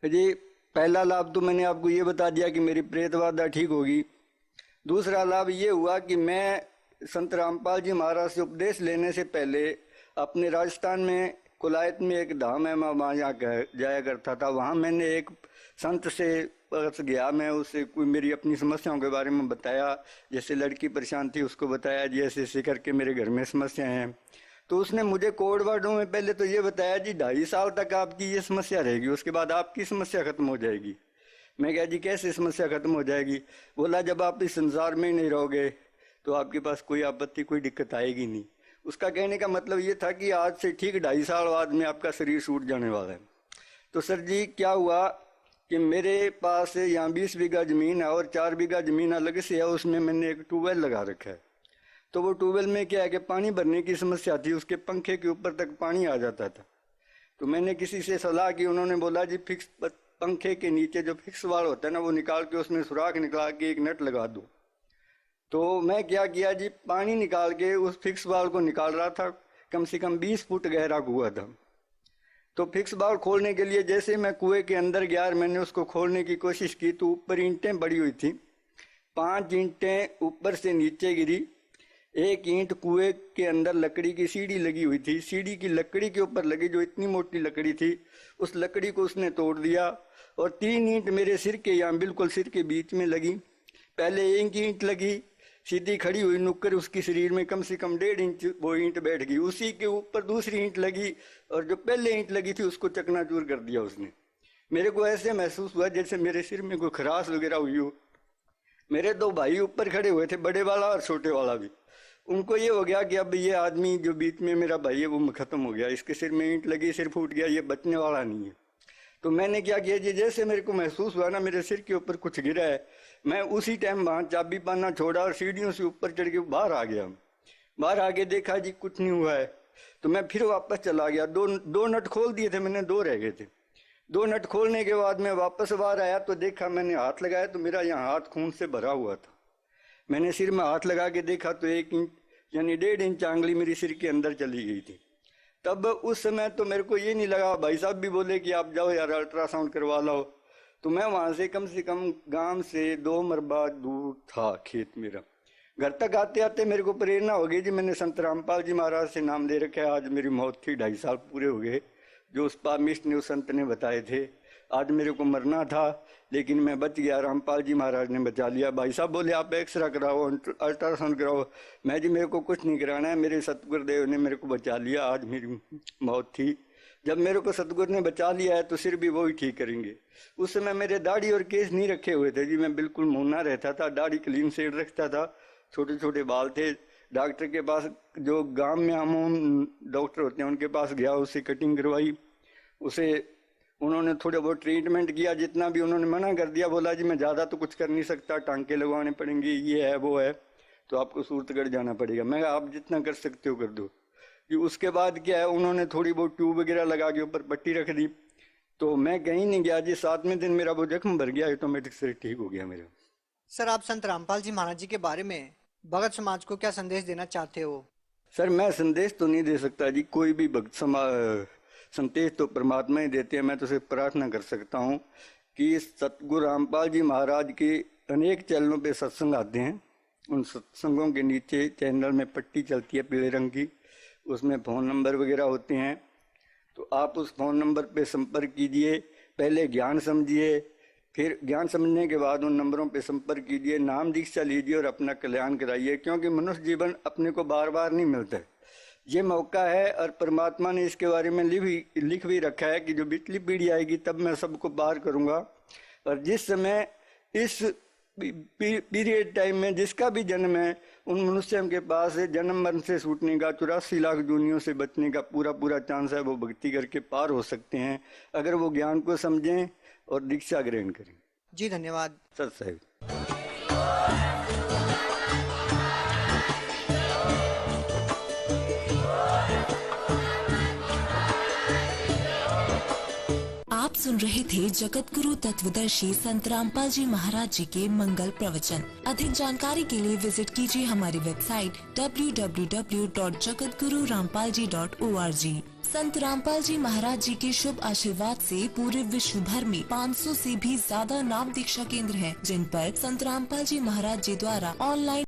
जी पहला लाभ तो मैंने आपको ये बता दिया कि मेरी प्रेत बाधा ठीक होगी। दूसरा लाभ ये हुआ कि मैं संत रामपाल जी महाराज से उपदेश लेने से पहले अपने राजस्थान में कुलायत में एक धाम है, मैं वहाँ जाया करता था। वहाँ मैंने एक संत से पास गया, मैं उससे कोई मेरी अपनी समस्याओं के बारे में बताया। जैसे लड़की परेशान थी उसको बताया जी ऐसे ऐसे करके मेरे घर में समस्या हैं। तो उसने मुझे कोड वर्डों में पहले तो ये बताया जी 2.5 साल तक आपकी ये समस्या रहेगी, उसके बाद आपकी समस्या खत्म हो जाएगी। मैं कहा जी कैसे समस्या खत्म हो जाएगी? बोला जब आप इस संसार में ही नहीं रहोगे तो आपके पास कोई आपत्ति कोई दिक्कत आएगी नहीं। उसका कहने का मतलब ये था कि आज से ठीक 2.5 साल बाद में आपका शरीर छूट जाने वाला है। तो सर जी क्या हुआ कि मेरे पास यहाँ 20 बीघा ज़मीन है और 4 बीघा ज़मीन अलग से है, उसमें मैंने एक ट्यूबवेल लगा रखा है। तो वो ट्यूबवेल में क्या है कि पानी भरने की समस्या थी, उसके पंखे के ऊपर तक पानी आ जाता था। तो मैंने किसी से सलाह की, उन्होंने बोला जी फिक्स पंखे के नीचे जो फिक्स वाल होता है ना, वो निकाल के उसमें सुराख निकाल के एक नट लगा दो। तो मैं क्या किया जी, पानी निकाल के उस फिक्स वाल को निकाल रहा था, कम से कम 20 फुट गहरा कुआं था। तो फिक्स वाल खोलने के लिए जैसे मैं कुएं के अंदर गया और मैंने उसको खोलने की कोशिश की, तो ऊपर ईंटें पड़ी हुई थी, 5 ईंटें ऊपर से नीचे गिरी, एक ईंट कुएं के अंदर लकड़ी की सीढ़ी लगी हुई थी, सीढ़ी की लकड़ी के ऊपर लगी जो इतनी मोटी लकड़ी थी, उस लकड़ी को उसने तोड़ दिया और 3 ईंट मेरे सिर के यहाँ बिल्कुल सिर के बीच में लगी। पहले एक ईंट लगी सीधी खड़ी हुई नुक्कर, उसकी शरीर में कम से कम 1.5 इंच वो ईंट बैठ गई। उसी के ऊपर दूसरी ईंट लगी और जो पहले ईंट लगी थी उसको चकनाचूर कर दिया उसने। मेरे को ऐसे महसूस हुआ जैसे मेरे सिर में कोई खराश वगैरह हुई हो। मेरे 2 भाई ऊपर खड़े हुए थे, बड़े वाला और छोटे वाला भी। उनको ये हो गया कि अब ये आदमी जो बीच में मेरा भाई है वो खत्म हो गया, इसके सिर में ईंट लगी, सिर फूट गया, ये बचने वाला नहीं है। तो मैंने क्या किया जी, जैसे मेरे को महसूस हुआ ना मेरे सिर के ऊपर कुछ गिरा है, मैं उसी टाइम वहाँ चाबी पाना छोड़ा और सीढ़ियों से ऊपर चढ़ के बाहर आ गया। बाहर आके देखा जी कुछ नहीं हुआ है, तो मैं फिर वापस चला गया। दो नट खोल दिए थे मैंने, 2 रह गए थे। 2 नट खोलने के बाद मैं वापस बाहर आया तो देखा, मैंने हाथ लगाया तो मेरा यहाँ हाथ खून से भरा हुआ था। मैंने सिर में हाथ लगा के देखा तो 1 इंच यानी 1.5 इंच आंगली मेरी सिर के अंदर चली गई थी। तब उस समय तो मेरे को ये नहीं लगा, भाई साहब भी बोले कि आप जाओ यार अल्ट्रासाउंड करवा लो। तो मैं वहाँ से कम गांव से 2 मरबा दूर था खेत मेरा। घर तक आते आते मेरे को प्रेरणा हो गई जी, मैंने संत रामपाल जी महाराज से नाम दे रखा है। आज मेरी मौत थी, 2.5 साल पूरे हो गए जो उस पामिस्ट ने उस संत ने बताए थे। आज मेरे को मरना था लेकिन मैं बच गया, रामपाल जी महाराज ने बचा लिया। भाई साहब बोले आप एक्सरा कराओ, अल्ट्रासाउंड कराओ। मैं जी मेरे को कुछ नहीं कराना है, मेरे सतगुरुदेव ने मेरे को बचा लिया। आज मेरी मौत थी, जब मेरे को सतगुरु ने बचा लिया है तो सिर भी वो ही ठीक करेंगे। उस समय मेरे दाढ़ी और केस नहीं रखे हुए थे जी, मैं बिल्कुल मुन्ना रहता था, दाढ़ी क्लीन सेड रखता था, छोटे छोटे बाल थे। डॉक्टर के पास, जो गांव में आम डॉक्टर होते हैं उनके पास गया, उससे कटिंग करवाई। उसे उन्होंने थोड़े बहुत ट्रीटमेंट किया, जितना भी उन्होंने मना कर दिया। बोला जी मैं ज़्यादा तो कुछ कर नहीं सकता, टांके लगवाने पड़ेंगे, ये है वो है, तो आपको सूरतगढ़ जाना पड़ेगा। मैं आप जितना कर सकते हो कर दो कि। उसके बाद क्या है, उन्होंने थोड़ी बहुत ट्यूब वगैरह लगा के ऊपर पट्टी रख दी, तो मैं कहीं नहीं गया जी। 7वें दिन मेरा वो जख्म भर गया, ऑटोमेटिक से ठीक हो गया मेरा। सर आप संत रामपाल जी महाराज जी के बारे में भगत समाज को क्या संदेश देना चाहते हो? सर मैं संदेश तो नहीं दे सकता जी, कोई भी भक्त समाज संदेश तो परमात्मा ही देते हैं। मैं तो सिर्फ प्रार्थना कर सकता हूँ कि सतगुरु रामपाल जी महाराज के अनेक चैनलों पे सत्संग आते हैं। उन सत्संगों के नीचे चैनल में पट्टी चलती है पीले रंग की, उसमें फ़ोन नंबर वगैरह होते हैं, तो आप उस फ़ोन नंबर पे संपर्क कीजिए। पहले ज्ञान समझिए, फिर ज्ञान समझने के बाद उन नंबरों पे संपर्क कीजिए, नाम दीक्षा लीजिए और अपना कल्याण कराइए। क्योंकि मनुष्य जीवन अपने को बार बार नहीं मिलता है, ये मौका है। और परमात्मा ने इसके बारे में लिख भी रखा है कि जो पिछली पीढ़ी आएगी तब मैं सबको पार करूँगा। और जिस समय इस पीरियड टाइम में जिसका भी जन्म है, उन मनुष्यों के पास जन्म मरण से छूटने का, 84 लाख दुनियों से बचने का पूरा चांस है। वो भक्ति करके पार हो सकते हैं अगर वो ज्ञान को समझें और दीक्षा ग्रहण करें। जी धन्यवाद सत साहिब। आप सुन रहे थे जगत गुरु तत्वदर्शी संत रामपाल जी महाराज जी के मंगल प्रवचन। अधिक जानकारी के लिए विजिट कीजिए हमारी वेबसाइट www.jagatgururampalji.org। संत रामपाल जी महाराज जी के शुभ आशीर्वाद से पूरे विश्व भर में 500 से भी ज्यादा नाम दीक्षा केंद्र हैं, जिन पर संत रामपाल जी महाराज जी द्वारा ऑनलाइन